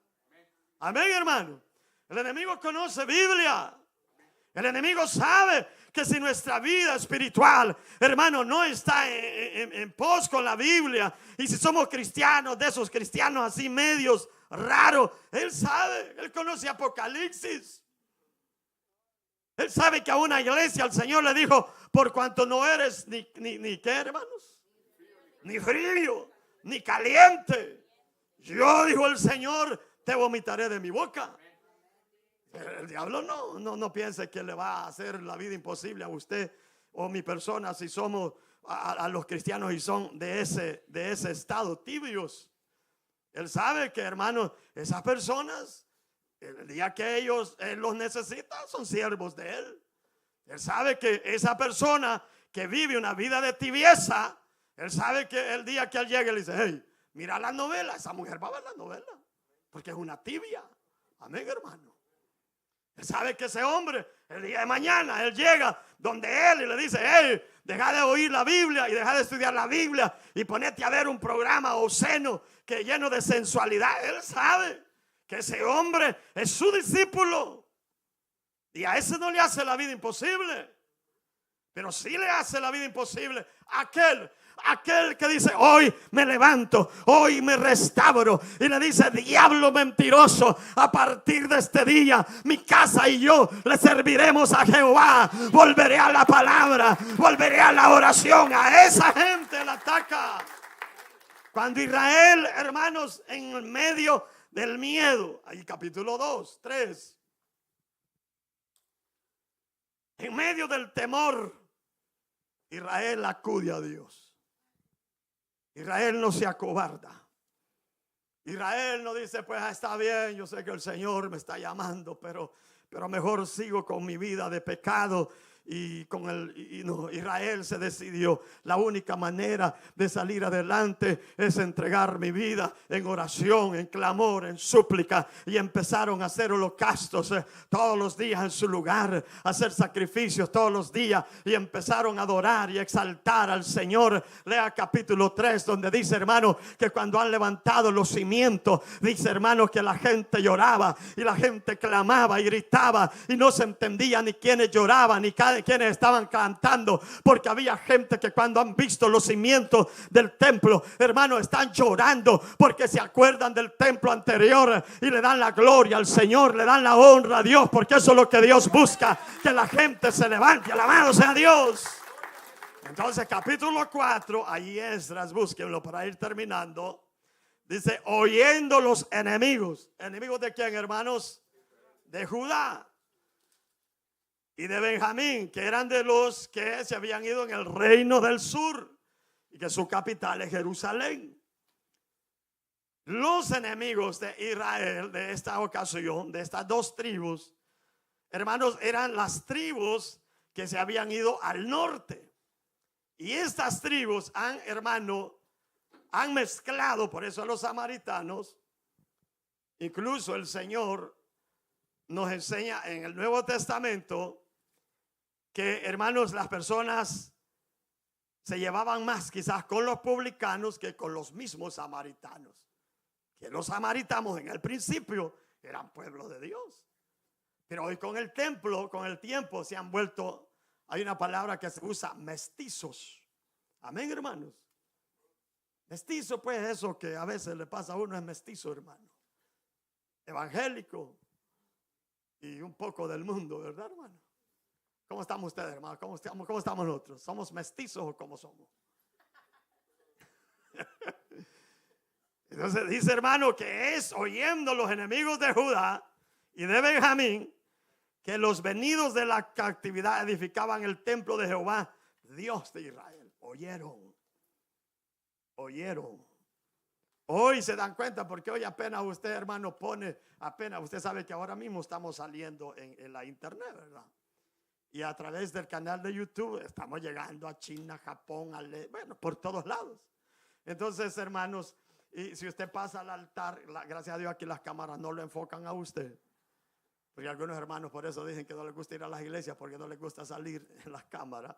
Amén, hermano. El enemigo conoce Biblia. El enemigo sabe que si nuestra vida espiritual, hermano, no está en pos con la Biblia, y si somos cristianos, de esos cristianos así medios raros, él sabe, él conoce Apocalipsis. Él sabe que a una iglesia el Señor le dijo: por cuanto no eres ni qué, hermanos, ni frío, ni caliente, yo, dijo el Señor, te vomitaré de mi boca. El diablo no piense que le va a hacer la vida imposible a usted o mi persona si somos a los cristianos y son de ese estado, tibios. Él sabe que, hermanos, esas personas, el día que él los necesita, son siervos de él. Él sabe que esa persona que vive una vida de tibieza, él sabe que el día que él llegue le dice: hey, mira la novela, esa mujer va a ver la novela, porque es una tibia. Amén, hermano. Él sabe que ese hombre, el día de mañana, él llega donde él y le dice: hey, deja de oír la Biblia y deja de estudiar la Biblia y ponete a ver un programa obsceno que lleno de sensualidad. Él sabe que ese hombre es su discípulo, y a ese no le hace la vida imposible, pero sí le hace la vida imposible aquel que dice: hoy me levanto, hoy me restauro, y le dice: diablo mentiroso, a partir de este día mi casa y yo le serviremos a Jehová, volveré a la palabra, volveré a la oración. A esa gente la ataca. Cuando Israel, hermanos, en el medio del miedo, ahí capítulo 2, 3, en medio del temor, Israel acude a Dios. Israel no se acobarda. Israel no dice: pues está bien, yo sé que el Señor me está llamando, pero mejor sigo con mi vida de pecado. Y no, Israel se decidió: la única manera de salir adelante es entregar mi vida en oración, en clamor, en súplica. Y empezaron a hacer holocaustos todos los días en su lugar, a hacer sacrificios todos los días, y empezaron a adorar y exaltar al Señor. Lea capítulo 3, donde dice, hermano, que cuando han levantado los cimientos, dice, hermano, que la gente lloraba y la gente clamaba y gritaba, y no se entendía ni quiénes lloraban ni quienes estaban cantando, porque había gente que cuando han visto los cimientos del templo, hermano, están llorando porque se acuerdan del templo anterior y le dan la gloria al Señor, le dan la honra a Dios, porque eso es lo que Dios busca, que la gente se levante, alabado sea Dios. Entonces capítulo 4, ahí Esdras, búsquenlo para ir terminando, dice: oyendo los enemigos. ¿Enemigos de quién, hermanos? De Judá y de Benjamín, que eran de los que se habían ido en el reino del sur y que su capital es Jerusalén. Los enemigos de Israel de esta ocasión, de estas dos tribus, hermanos, eran las tribus que se habían ido al norte. Y estas tribus han mezclado, por eso a los samaritanos, incluso el Señor nos enseña en el Nuevo Testamento que, hermanos, las personas se llevaban más quizás con los publicanos que con los mismos samaritanos. Que los samaritanos en el principio eran pueblo de Dios, pero hoy con el tiempo se han vuelto, hay una palabra que se usa, mestizos. Amén, hermanos. Mestizo, pues eso que a veces le pasa a uno, es mestizo, hermano. Evangélico y un poco del mundo, ¿verdad, hermano? ¿Cómo estamos ustedes, hermano? ¿Cómo estamos nosotros? ¿Somos mestizos o cómo somos? Entonces dice, hermano, que es oyendo los enemigos de Judá y de Benjamín que los venidos de la cautividad edificaban el templo de Jehová, Dios de Israel. Oyeron oyeron. Hoy se dan cuenta porque hoy apenas usted, hermano, apenas usted sabe que ahora mismo estamos saliendo en la internet, ¿verdad? Y a través del canal de YouTube estamos llegando a China, Japón, bueno, por todos lados. Entonces, hermanos, y si usted pasa al altar, gracias a Dios aquí las cámaras no lo enfocan a usted. Porque algunos hermanos por eso dicen que no les gusta ir a las iglesias, porque no les gusta salir en las cámaras.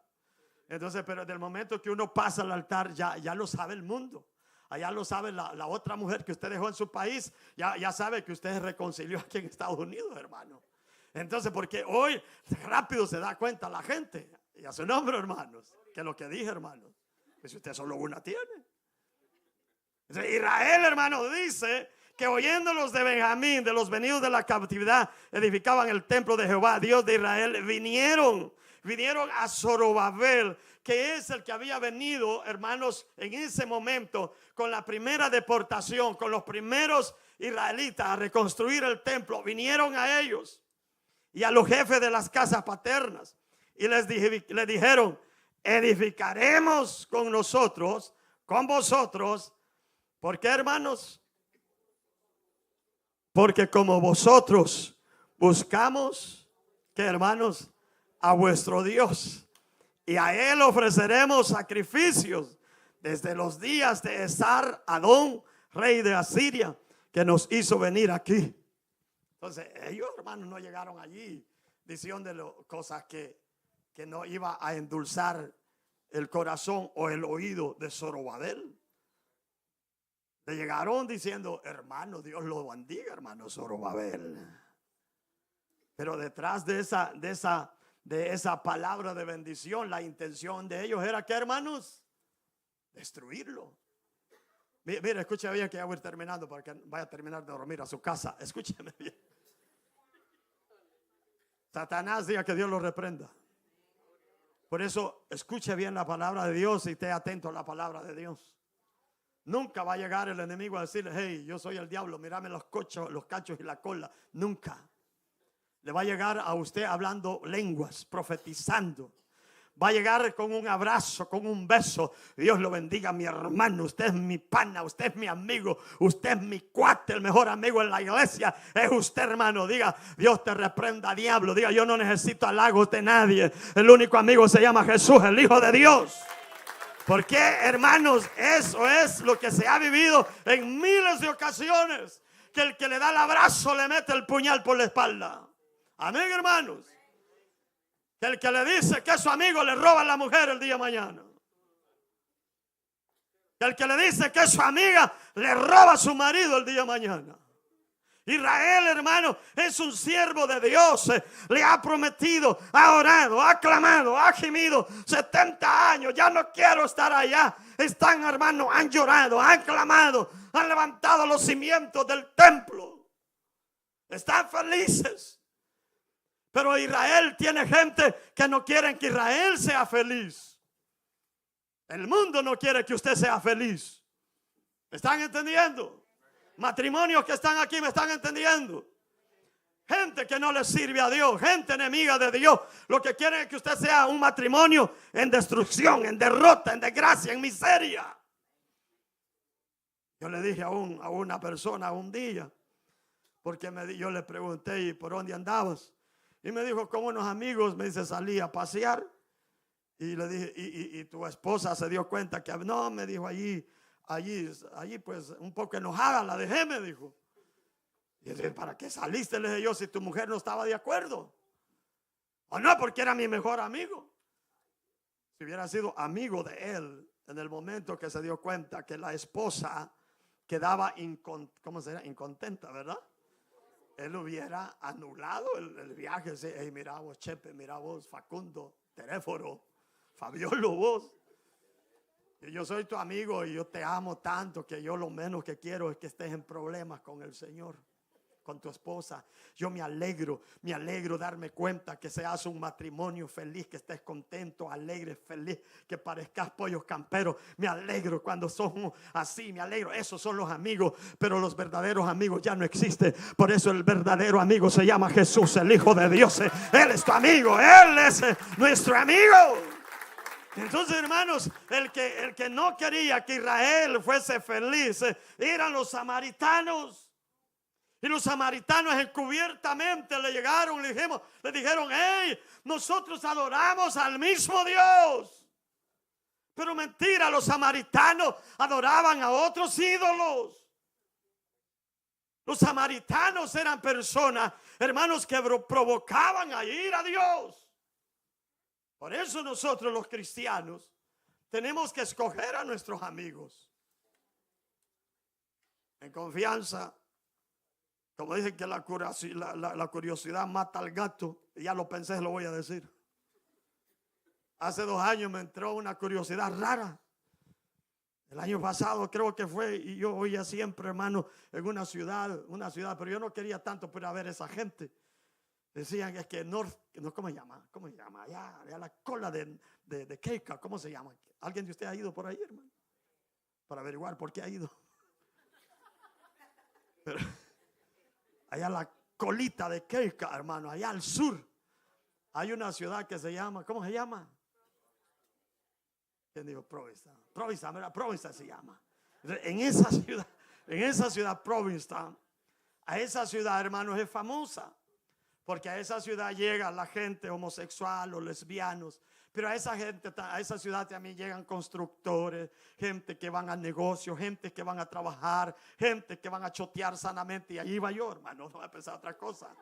Entonces, pero desde el momento que uno pasa al altar, ya lo sabe el mundo. Allá lo sabe la otra mujer que usted dejó en su país. Ya sabe que usted se reconcilió aquí en Estados Unidos, hermano. Entonces, porque hoy rápido se da cuenta la gente. Y a su nombre, hermanos, que lo que dije, hermanos, que si usted solo una tiene. Entonces, Israel, hermano, dice que oyendo los de Benjamín, de los venidos de la cautividad, edificaban el templo de Jehová, Dios de Israel, vinieron a Zorobabel, que es el que había venido, hermanos, en ese momento con la primera deportación, con los primeros israelitas a reconstruir el templo. Vinieron a ellos y a los jefes de las casas paternas y les dijeron: edificaremos con vosotros. ¿Por qué, hermanos? Porque como vosotros buscamos, ¿qué, hermanos? A vuestro Dios, y a él ofreceremos sacrificios desde los días de Esar-Adón, rey de Asiria, que nos hizo venir aquí. Entonces ellos, hermanos, no llegaron allí diciendo cosas que no iba a endulzar el corazón o el oído de Zorobabel. Le llegaron diciendo: hermano, Dios lo bendiga, hermano Zorobabel. Pero detrás de esa palabra de bendición, la intención de ellos era, ¿qué, hermanos? Destruirlo. Mira, escúcheme bien, que ya voy a ir terminando para que vaya a terminar de dormir a su casa. Escúcheme bien. Satanás, diga que Dios lo reprenda. Por eso, escuche bien la palabra de Dios y esté atento a la palabra de Dios. Nunca va a llegar el enemigo a decirle: hey, yo soy el diablo, mírame los cachos y la cola. Nunca. Le va a llegar a usted hablando lenguas, profetizando. Va a llegar con un abrazo, con un beso. Dios lo bendiga, mi hermano. Usted es mi pana, usted es mi amigo, usted es mi cuate, el mejor amigo en la iglesia. Es usted, hermano. Diga: Dios te reprenda, diablo. Diga: yo no necesito halagos de nadie. El único amigo se llama Jesús, el Hijo de Dios. Porque, hermanos, eso es lo que se ha vivido en miles de ocasiones. Que el que le da el abrazo le mete el puñal por la espalda. Amén, hermanos. Que el que le dice que es su amigo le roba a la mujer el día de mañana. Que el que le dice que es su amiga le roba a su marido el día de mañana. Israel, hermano, es un siervo de Dios. Le ha prometido, ha orado, ha clamado, ha gemido 70 años. Ya no quiero estar allá. Están, hermano, han llorado, han clamado, han levantado los cimientos del templo. Están felices. Pero Israel tiene gente que no quieren que Israel sea feliz. El mundo no quiere que usted sea feliz. ¿Me están entendiendo? Matrimonios que están aquí, ¿me están entendiendo? Gente que no le sirve a Dios, gente enemiga de Dios. Lo que quieren es que usted sea un matrimonio en destrucción, en derrota, en desgracia, en miseria. Yo le dije a una persona un día, porque yo le pregunté: ¿y por dónde andabas? Y me dijo: con unos amigos, me dice, salí a pasear. Y le dije: ¿y tu esposa se dio cuenta que no? Me dijo: allí pues un poco enojada, la dejé, me dijo. Y dije: ¿para qué saliste? Le dije yo, si tu mujer no estaba de acuerdo. O no, porque era mi mejor amigo. Si hubiera sido amigo de él, en el momento que se dio cuenta que la esposa quedaba incontenta, ¿verdad? Él hubiera anulado el viaje. Hey, mira vos, Chepe, mira vos, Facundo, Teréforo, Fabiolo, vos. Yo soy tu amigo y yo te amo tanto que yo lo menos que quiero es que estés en problemas con el Señor, con tu esposa. Yo me alegro darme cuenta que seas un matrimonio feliz, que estés contento, alegre, feliz, que parezcas pollos camperos. Me alegro cuando somos así, me alegro. Esos son los amigos, pero los verdaderos amigos ya no existen. Por eso el verdadero amigo se llama Jesús, el Hijo de Dios. Él es tu amigo, Él es nuestro amigo. Entonces, hermanos, el que no quería que Israel fuese feliz eran los samaritanos. Y los samaritanos encubiertamente le llegaron, le dijeron, hey, nosotros adoramos al mismo Dios. Pero mentira, los samaritanos adoraban a otros ídolos. Los samaritanos eran personas, hermanos, que provocaban a ir a Dios. Por eso nosotros los cristianos tenemos que escoger a nuestros amigos en confianza. Como dicen que la curiosidad mata al gato, y ya lo pensé, lo voy a decir. Hace 2 años me entró una curiosidad rara. El año pasado creo que fue, y yo oía siempre, hermano, en una ciudad, pero yo no quería tanto por ir a ver a esa gente. Decían, es que ¿cómo se llama? Allá la cola de Keika, ¿cómo se llama? ¿Alguien de usted ha ido por ahí, hermano? Para averiguar por qué ha ido. Pero allá la colita de Keika, hermano, allá al sur, hay una ciudad que se llama, ¿cómo se llama? ¿Quién dijo? Provincetown se llama. En esa ciudad Provincetown, a esa ciudad, hermanos, es famosa. Porque a esa ciudad llega la gente homosexual o lesbianos. Pero a esa ciudad también llegan constructores, gente que van a negocios, gente que van a trabajar, gente que van a chotear sanamente. Y ahí iba yo, hermano, no voy a pensar otra cosa.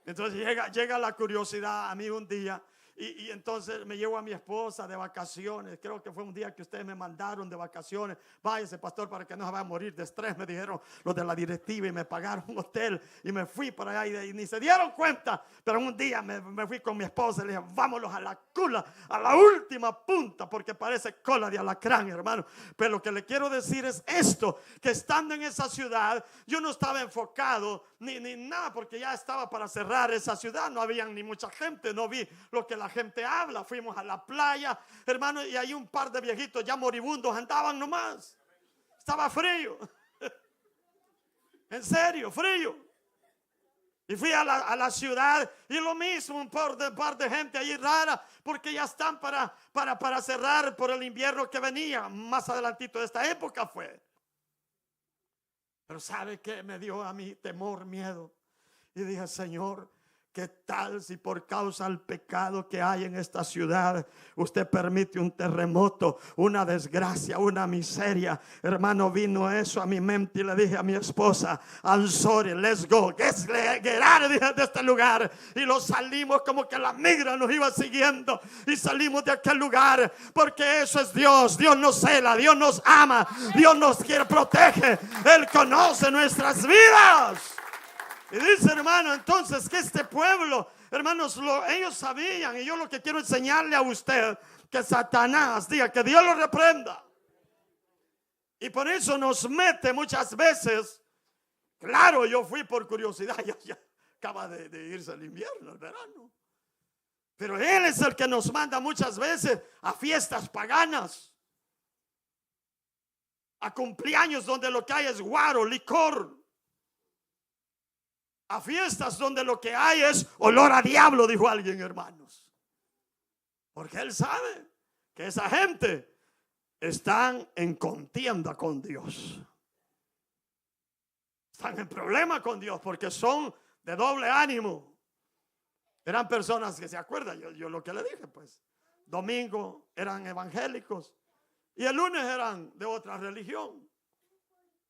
Entonces llega la curiosidad a mí un día. Y entonces me llevo a mi esposa de vacaciones. Creo que fue un día que ustedes me mandaron de vacaciones. Váyase, pastor, para que no se vaya a morir de estrés, me dijeron los de la directiva, y me pagaron un hotel. Y me fui para allá y ni se dieron cuenta. Pero un día me fui con mi esposa y le dije, vámonos a la cola, a la última punta, porque parece cola de alacrán, hermano. Pero lo que le quiero decir es esto, que estando en esa ciudad, yo no estaba enfocado ni nada, porque ya estaba para cerrar esa ciudad. No había ni mucha gente, no vi lo que la gente habla. Fuimos a la playa, hermano, y ahí un par de viejitos ya moribundos andaban nomás. Estaba frío. En serio, frío. Y fui a la ciudad y lo mismo, un par de gente ahí rara, porque ya están para cerrar por el invierno que venía. Más adelantito de esta época fue. Pero ¿sabe qué? Me dio a mí temor, miedo. Y dije, Señor, ¿qué tal si por causa del pecado que hay en esta ciudad usted permite un terremoto, una desgracia, una miseria? Hermano, vino eso a mi mente y le dije a mi esposa, I'm sorry, let's go, get out de este lugar. Y lo salimos como que la migra nos iba siguiendo y salimos de aquel lugar, porque eso es Dios. Dios nos cela, Dios nos ama, Dios nos quiere, protege, Él conoce nuestras vidas. Y dice, hermano, entonces que este pueblo, hermanos, ellos sabían, y yo lo que quiero enseñarle a usted, que Satanás, diga, que Dios lo reprenda. Y por eso nos mete muchas veces. Claro, yo fui por curiosidad, ya acaba de irse el invierno, el verano. Pero Él es el que nos manda muchas veces a fiestas paganas, a cumpleaños donde lo que hay es guaro, licor, a fiestas donde lo que hay es olor a diablo, dijo alguien, hermanos. Porque Él sabe que esa gente están en contienda con Dios. Están en problema con Dios porque son de doble ánimo. Eran personas que se acuerdan, yo lo que le dije, pues. Domingo eran evangélicos y el lunes eran de otra religión.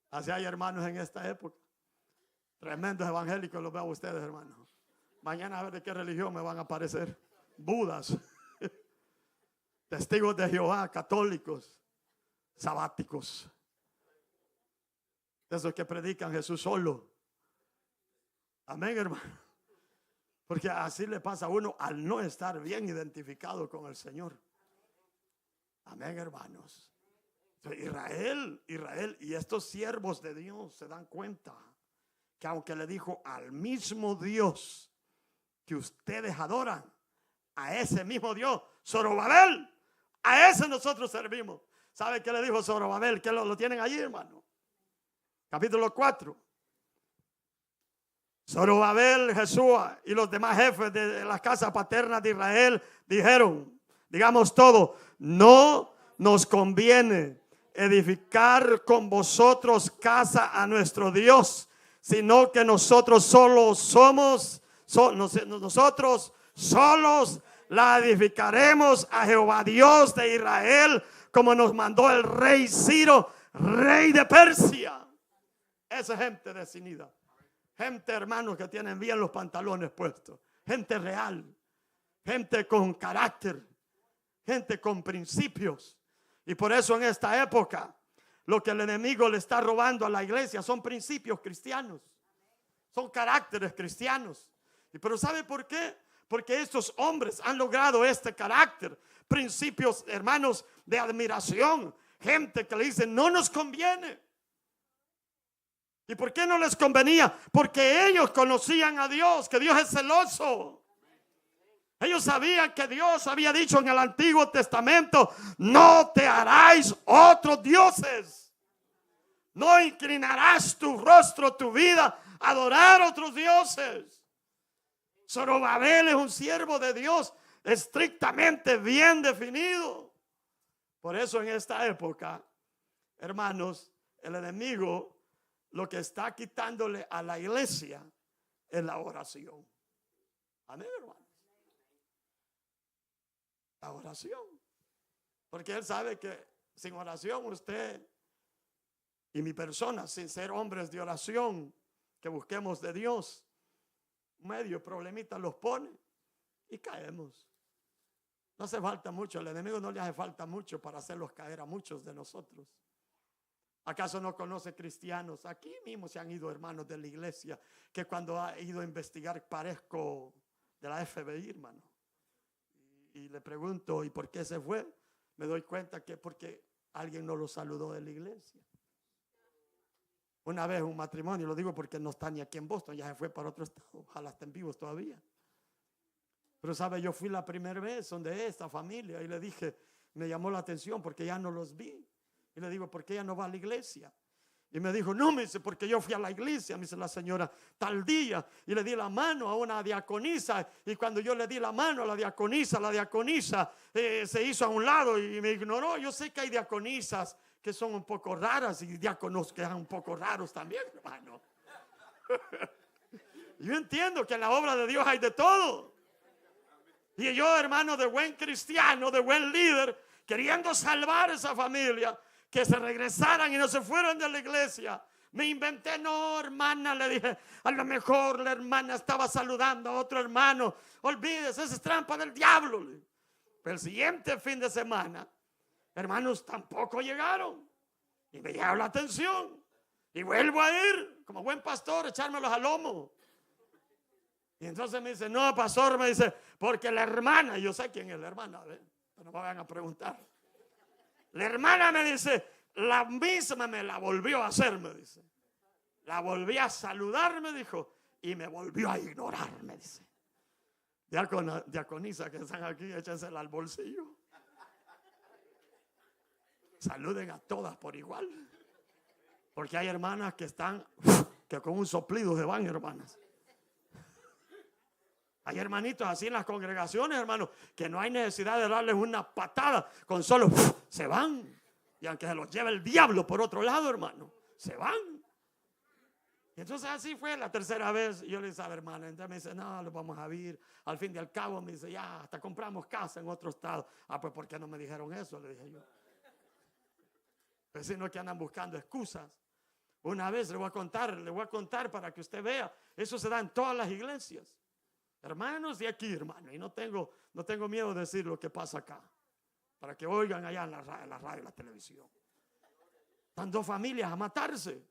Así hay hermanos en esta época. Tremendos evangélicos los veo a ustedes, hermanos. Mañana a ver de qué religión me van a aparecer. Budas, testigos de Jehová, católicos, sabáticos. Esos que predican Jesús solo. Amén, hermano. Porque así le pasa a uno al no estar bien identificado con el Señor. Amén, hermanos. Israel y estos siervos de Dios se dan cuenta que aunque le dijo al mismo Dios que ustedes adoran, a ese mismo Dios, Zorobabel, a ese nosotros servimos. ¿Sabe qué le dijo Zorobabel? Que lo tienen allí, hermano. Capítulo 4. Zorobabel, Jesúa y los demás jefes de la casa paterna de Israel dijeron, digamos todo, no nos conviene edificar con vosotros casa a nuestro Dios, sino que nosotros nosotros solos la edificaremos a Jehová Dios de Israel, como nos mandó el rey Ciro, rey de Persia. Esa gente decidida, gente, hermanos, que tienen bien los pantalones puestos, gente real, gente con carácter, gente con principios. Y por eso en esta época lo que el enemigo le está robando a la iglesia son principios cristianos, son caracteres cristianos. Pero ¿sabe por qué? Porque estos hombres han logrado este carácter, principios, hermanos, de admiración, gente que le dice no nos conviene. ¿Y por qué no les convenía? Porque ellos conocían a Dios, que Dios es celoso. Ellos sabían que Dios había dicho en el Antiguo Testamento: no te harás otros dioses, no inclinarás tu rostro, tu vida a adorar otros dioses. Zorobabel es un siervo de Dios estrictamente bien definido. Por eso en esta época, hermanos, el enemigo lo que está quitándole a la iglesia es la oración. Amén, hermanos. La oración. Porque él sabe que sin oración usted y mi persona, sin ser hombres de oración, que busquemos de Dios, medio problemita los pone y caemos. No hace falta mucho, el enemigo no le hace falta mucho para hacerlos caer a muchos de nosotros. ¿Acaso no conoce cristianos? Aquí mismo se han ido hermanos de la iglesia que cuando ha ido a investigar parezco de la FBI, hermano. Y le pregunto, ¿y por qué se fue? Me doy cuenta que porque alguien no lo saludó de la iglesia. Una vez un matrimonio, lo digo porque no está ni aquí en Boston, ya se fue para otro estado, ojalá estén vivos todavía. Pero sabe, yo fui la primera vez donde esta familia y le dije, me llamó la atención porque ya no los vi. Y le digo, ¿por qué ella no va a la iglesia? Y me dijo, no, me dice, porque yo fui a la iglesia, me dice la señora, tal día, y le di la mano a una diaconisa, y cuando yo le di la mano a la diaconisa se hizo a un lado y me ignoró. Yo sé que hay diaconisas que son un poco raras y diáconos que son un poco raros también, hermano. Yo entiendo que en la obra de Dios hay de todo. Y yo, hermano, de buen cristiano, de buen líder, queriendo salvar esa familia, que se regresaran y no se fueran de la iglesia, me inventé, no, hermana, le dije, a lo mejor la hermana estaba saludando a otro hermano, olvídese, esa es trampa del diablo. Pero el siguiente fin de semana, hermanos, tampoco llegaron y me llamó la atención y vuelvo a ir como buen pastor, echármelos al lomo. Y entonces me dice, no, pastor, me dice, porque la hermana, yo sé quién es la hermana, pero no me vayan a preguntar. La hermana me dice, la misma me la volvió a hacer, me dice. La volví a saludar, me dijo, y me volvió a ignorar, me dice. Diaconisa que están aquí, échensela al bolsillo. Saluden a todas por igual. Porque hay hermanas que están, que con un soplido se van, hermanas. Hay hermanitos así en las congregaciones, hermanos, que no hay necesidad de darles una patada, con solo se van. Y aunque se los lleve el diablo por otro lado, hermano, se van. Y entonces así fue la tercera vez. Y yo le dije, a ver, hermana, entonces me dice, no, lo vamos a ver. Al fin y al cabo me dice, ya, hasta compramos casa en otro estado. Ah, pues ¿por qué no me dijeron eso? Le dije yo. Vecinos que andan buscando excusas. Una vez le voy a contar para que usted vea. Eso se da en todas las iglesias. Hermanos de aquí, hermano, y no tengo miedo de decir lo que pasa acá, para que oigan allá en la radio y la televisión. Están dos familias a matarse.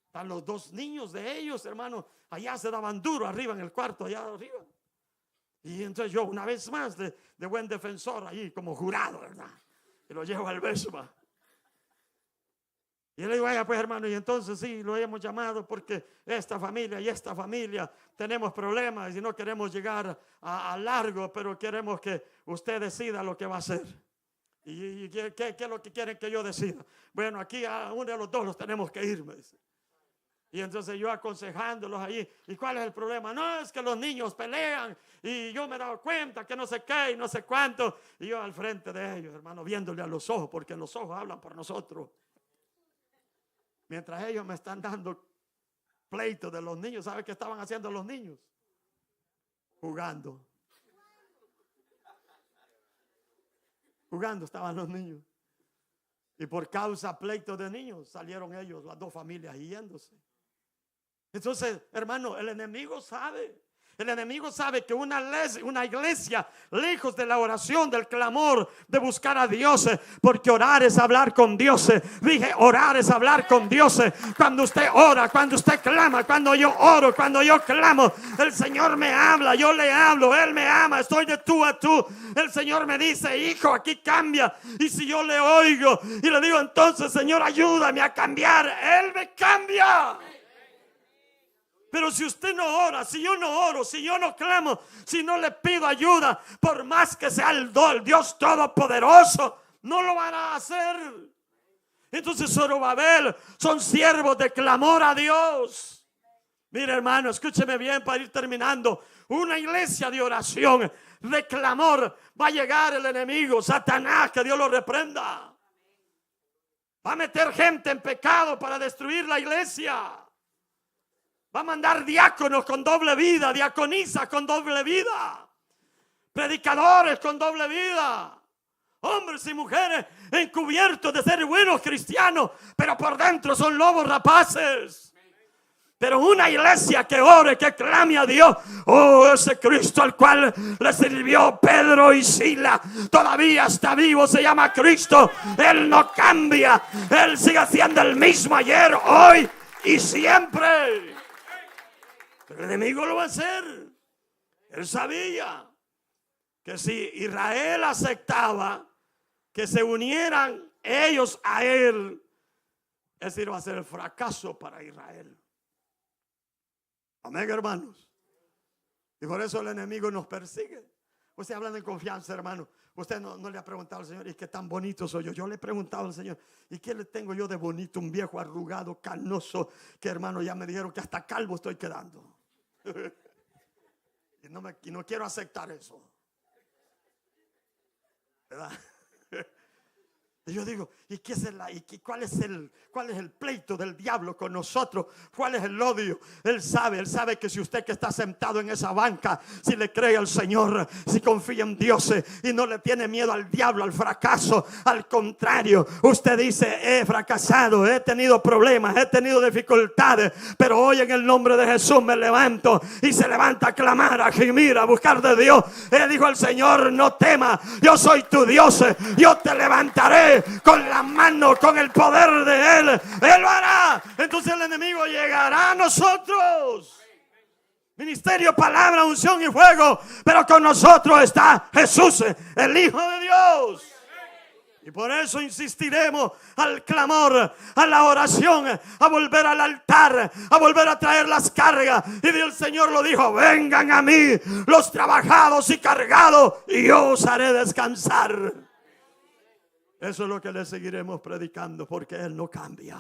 Están los dos niños de ellos, hermano, allá se daban duro arriba en el cuarto, allá arriba. Y entonces yo una vez más de buen defensor allí como jurado, ¿verdad? Y lo llevo al Besma. Y le digo, vaya pues, hermano, y entonces sí, lo hemos llamado porque esta familia y esta familia tenemos problemas y no queremos llegar a largo, pero queremos que usted decida lo que va a hacer. ¿Y qué es lo que quieren que yo decida? Bueno, aquí a uno de los dos los tenemos que ir, me dice. Y entonces yo aconsejándolos allí. ¿Y cuál es el problema? No, es que los niños pelean. Y yo me he dado cuenta que no sé qué y no sé cuánto. Y yo al frente de ellos, hermano, viéndole a los ojos, porque los ojos hablan por nosotros. Mientras ellos me están dando pleito de los niños. ¿Sabe qué estaban haciendo los niños? Jugando. Jugando estaban los niños. Y por causa pleito de niños salieron ellos, las dos familias, yéndose. Entonces, hermano, el enemigo sabe. El enemigo sabe que una iglesia lejos de la oración, del clamor, de buscar a Dios, porque orar es hablar con Dios. Dije, orar es hablar con Dios. Cuando usted ora, cuando usted clama, cuando yo oro, cuando yo clamo, el Señor me habla, yo le hablo, Él me ama, estoy de tú a tú. El Señor me dice, hijo, aquí cambia. Y si yo le oigo y le digo, entonces, Señor, ayúdame a cambiar, Él me cambia. Pero si usted no ora, si yo no oro, si yo no clamo, si no le pido ayuda, por más que sea el Dios Todopoderoso, no lo van a hacer. Entonces Zorobabel son siervos de clamor a Dios. Mire, hermano, escúcheme bien para ir terminando. Una iglesia de oración, de clamor, va a llegar el enemigo, Satanás, que Dios lo reprenda. Va a meter gente en pecado para destruir la iglesia. Va a mandar diáconos con doble vida, diaconisas con doble vida, predicadores con doble vida, hombres y mujeres encubiertos de ser buenos cristianos, pero por dentro son lobos rapaces. Pero una iglesia que ore, que clame a Dios, oh, ese Cristo al cual le sirvió Pedro y Sila, todavía está vivo, se llama Cristo. Él no cambia, Él sigue siendo el mismo ayer, hoy y siempre. Pero el enemigo lo va a hacer. Él sabía que si Israel aceptaba que se unieran ellos a él, ese iba a ser el fracaso para Israel. Amén, hermanos. Y por eso el enemigo nos persigue. Usted habla de confianza, hermano. Usted no le ha preguntado al Señor, ¿y qué tan bonito soy yo? Yo le he preguntado al Señor, ¿y qué le tengo yo de bonito? Un viejo arrugado, canoso, que hermano ya me dijeron que hasta calvo estoy quedando. Y no quiero aceptar eso, ¿verdad? Y yo digo, ¿y qué es cuál es el pleito del diablo con nosotros? ¿Cuál es el odio? Él sabe que si usted que está sentado en esa banca, si le cree al Señor, si confía en Dios y no le tiene miedo al diablo, al fracaso, al contrario, usted dice, he fracasado, he tenido problemas, he tenido dificultades, pero hoy en el nombre de Jesús me levanto, y se levanta a clamar, a gemir, a buscar de Dios. Él dijo al Señor, no temas, yo soy tu Dios, yo te levantaré con la mano, con el poder de Él. Él lo hará. Entonces el enemigo llegará a nosotros. Ministerio, palabra, unción y fuego. Pero con nosotros está Jesús, el Hijo de Dios. Y por eso insistiremos al clamor, a la oración, a volver al altar, a volver a traer las cargas. Y el Señor lo dijo, vengan a mí los trabajados y cargados, y yo os haré descansar. Eso es lo que le seguiremos predicando, porque Él no cambia.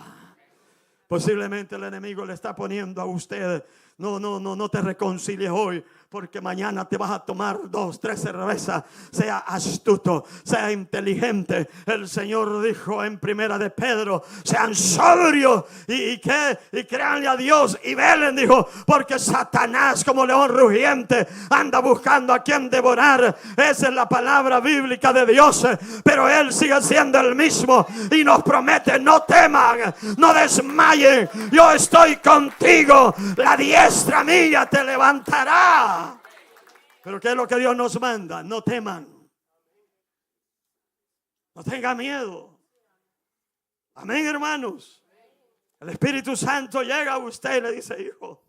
Posiblemente el enemigo le está poniendo a usted, no te reconcilies hoy, porque mañana te vas a tomar 2, 3 cervezas. Sea astuto, sea inteligente. El Señor dijo en primera de Pedro, sean sobrios y créanle a Dios y velen, dijo, porque Satanás como león rugiente anda buscando a quien devorar. Esa es la palabra bíblica de Dios, pero Él sigue siendo el mismo y nos promete, no teman, no desmayen, yo estoy contigo, la diestra mía te levantará. Pero ¿qué es lo que Dios nos manda? No teman, no tengan miedo. Amén, hermanos. El Espíritu Santo llega a usted y le dice, hijo,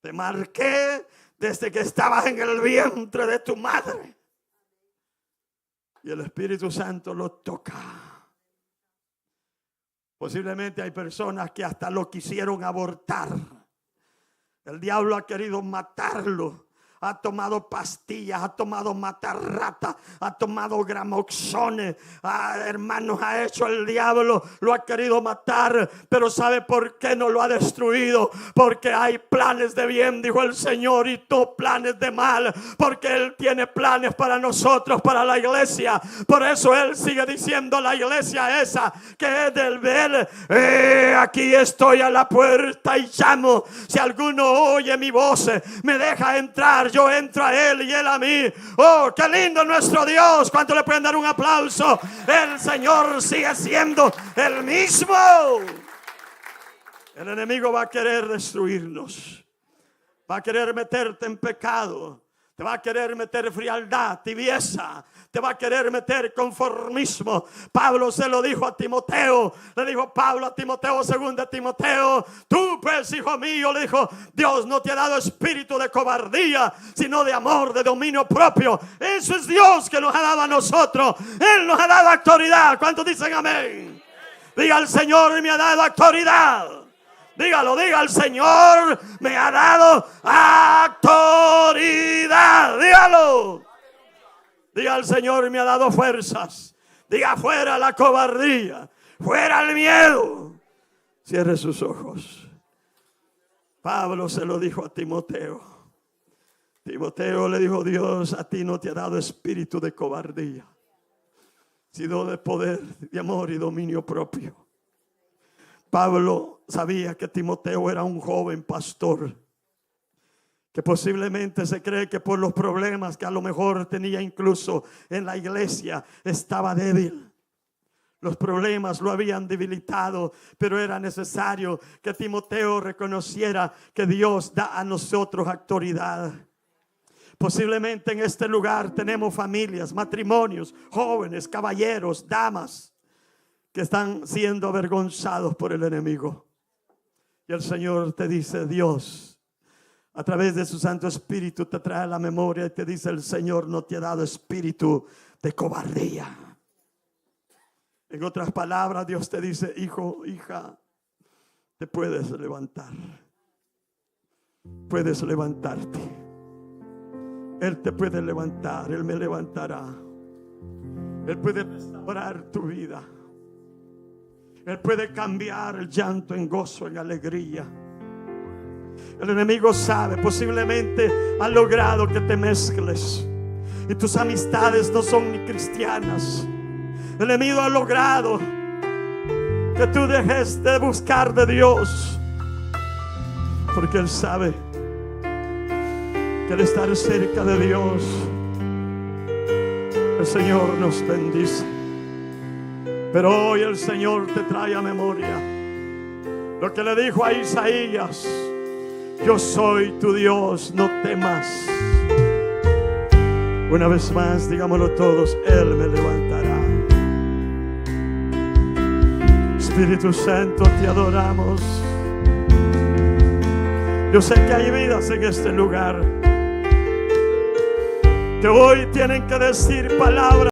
te marqué desde que estabas en el vientre de tu madre. Y el Espíritu Santo lo toca. Posiblemente hay personas que hasta lo quisieron abortar. El diablo ha querido matarlo, ha tomado pastillas, ha tomado matarrata, ha tomado gramoxones, hermanos, ha hecho el diablo, lo ha querido matar, pero ¿sabe por qué no lo ha destruido? Porque hay planes de bien, dijo el Señor, y no planes de mal, porque Él tiene planes para nosotros, para la iglesia. Por eso Él sigue diciendo a la iglesia esa que es del Él: aquí estoy a la puerta y llamo. Si alguno oye mi voz, me deja entrar, yo entro a Él y Él a mí. Oh, qué lindo nuestro Dios. ¿Cuánto le pueden dar un aplauso? El Señor sigue siendo el mismo. El enemigo va a querer destruirnos, va a querer meterte en pecado, te va a querer meter frialdad, tibieza, te va a querer meter conformismo. Pablo se lo dijo a Timoteo, le dijo Pablo a Timoteo, 2 Timoteo: tú pues, hijo mío, le dijo, Dios no te ha dado espíritu de cobardía, sino de amor, de dominio propio. Eso es Dios que nos ha dado a nosotros. Él nos ha dado autoridad. ¿Cuántos dicen amén? Diga: el Señor me ha dado autoridad. Dígalo, diga: el Señor me ha dado autoridad. Dígalo. Diga: el Señor me ha dado fuerzas. Diga: fuera la cobardía, fuera el miedo. Cierre sus ojos. Pablo se lo dijo a Timoteo. Timoteo le dijo: Dios a ti no te ha dado espíritu de cobardía, sino de poder, de amor y dominio propio. Pablo sabía que Timoteo era un joven pastor, que posiblemente se cree que por los problemas que a lo mejor tenía incluso en la iglesia, estaba débil. Los problemas lo habían debilitado, pero era necesario que Timoteo reconociera que Dios da a nosotros autoridad. Posiblemente en este lugar tenemos familias, matrimonios, jóvenes, caballeros, damas, que están siendo avergonzados por el enemigo. Y el Señor te dice: Dios, a través de su Santo Espíritu, te trae a la memoria y te dice: el Señor no te ha dado espíritu de cobardía. En otras palabras, Dios te dice: hijo, hija, te puedes levantar. Puedes levantarte. Él te puede levantar. Él me levantará. Él puede restaurar tu vida. Él puede cambiar el llanto en gozo, en alegría. El enemigo sabe, posiblemente ha logrado que te mezcles y tus amistades no son ni cristianas. El enemigo ha logrado que tú dejes de buscar de Dios, porque Él sabe que al estar cerca de Dios, el Señor nos bendice. Pero hoy el Señor te trae a memoria lo que le dijo a Isaías: yo soy tu Dios, no temas. Una vez más, digámoslo todos: Él me levantará. Espíritu Santo, te adoramos. Yo sé que hay vidas en este lugar que hoy tienen que decir palabras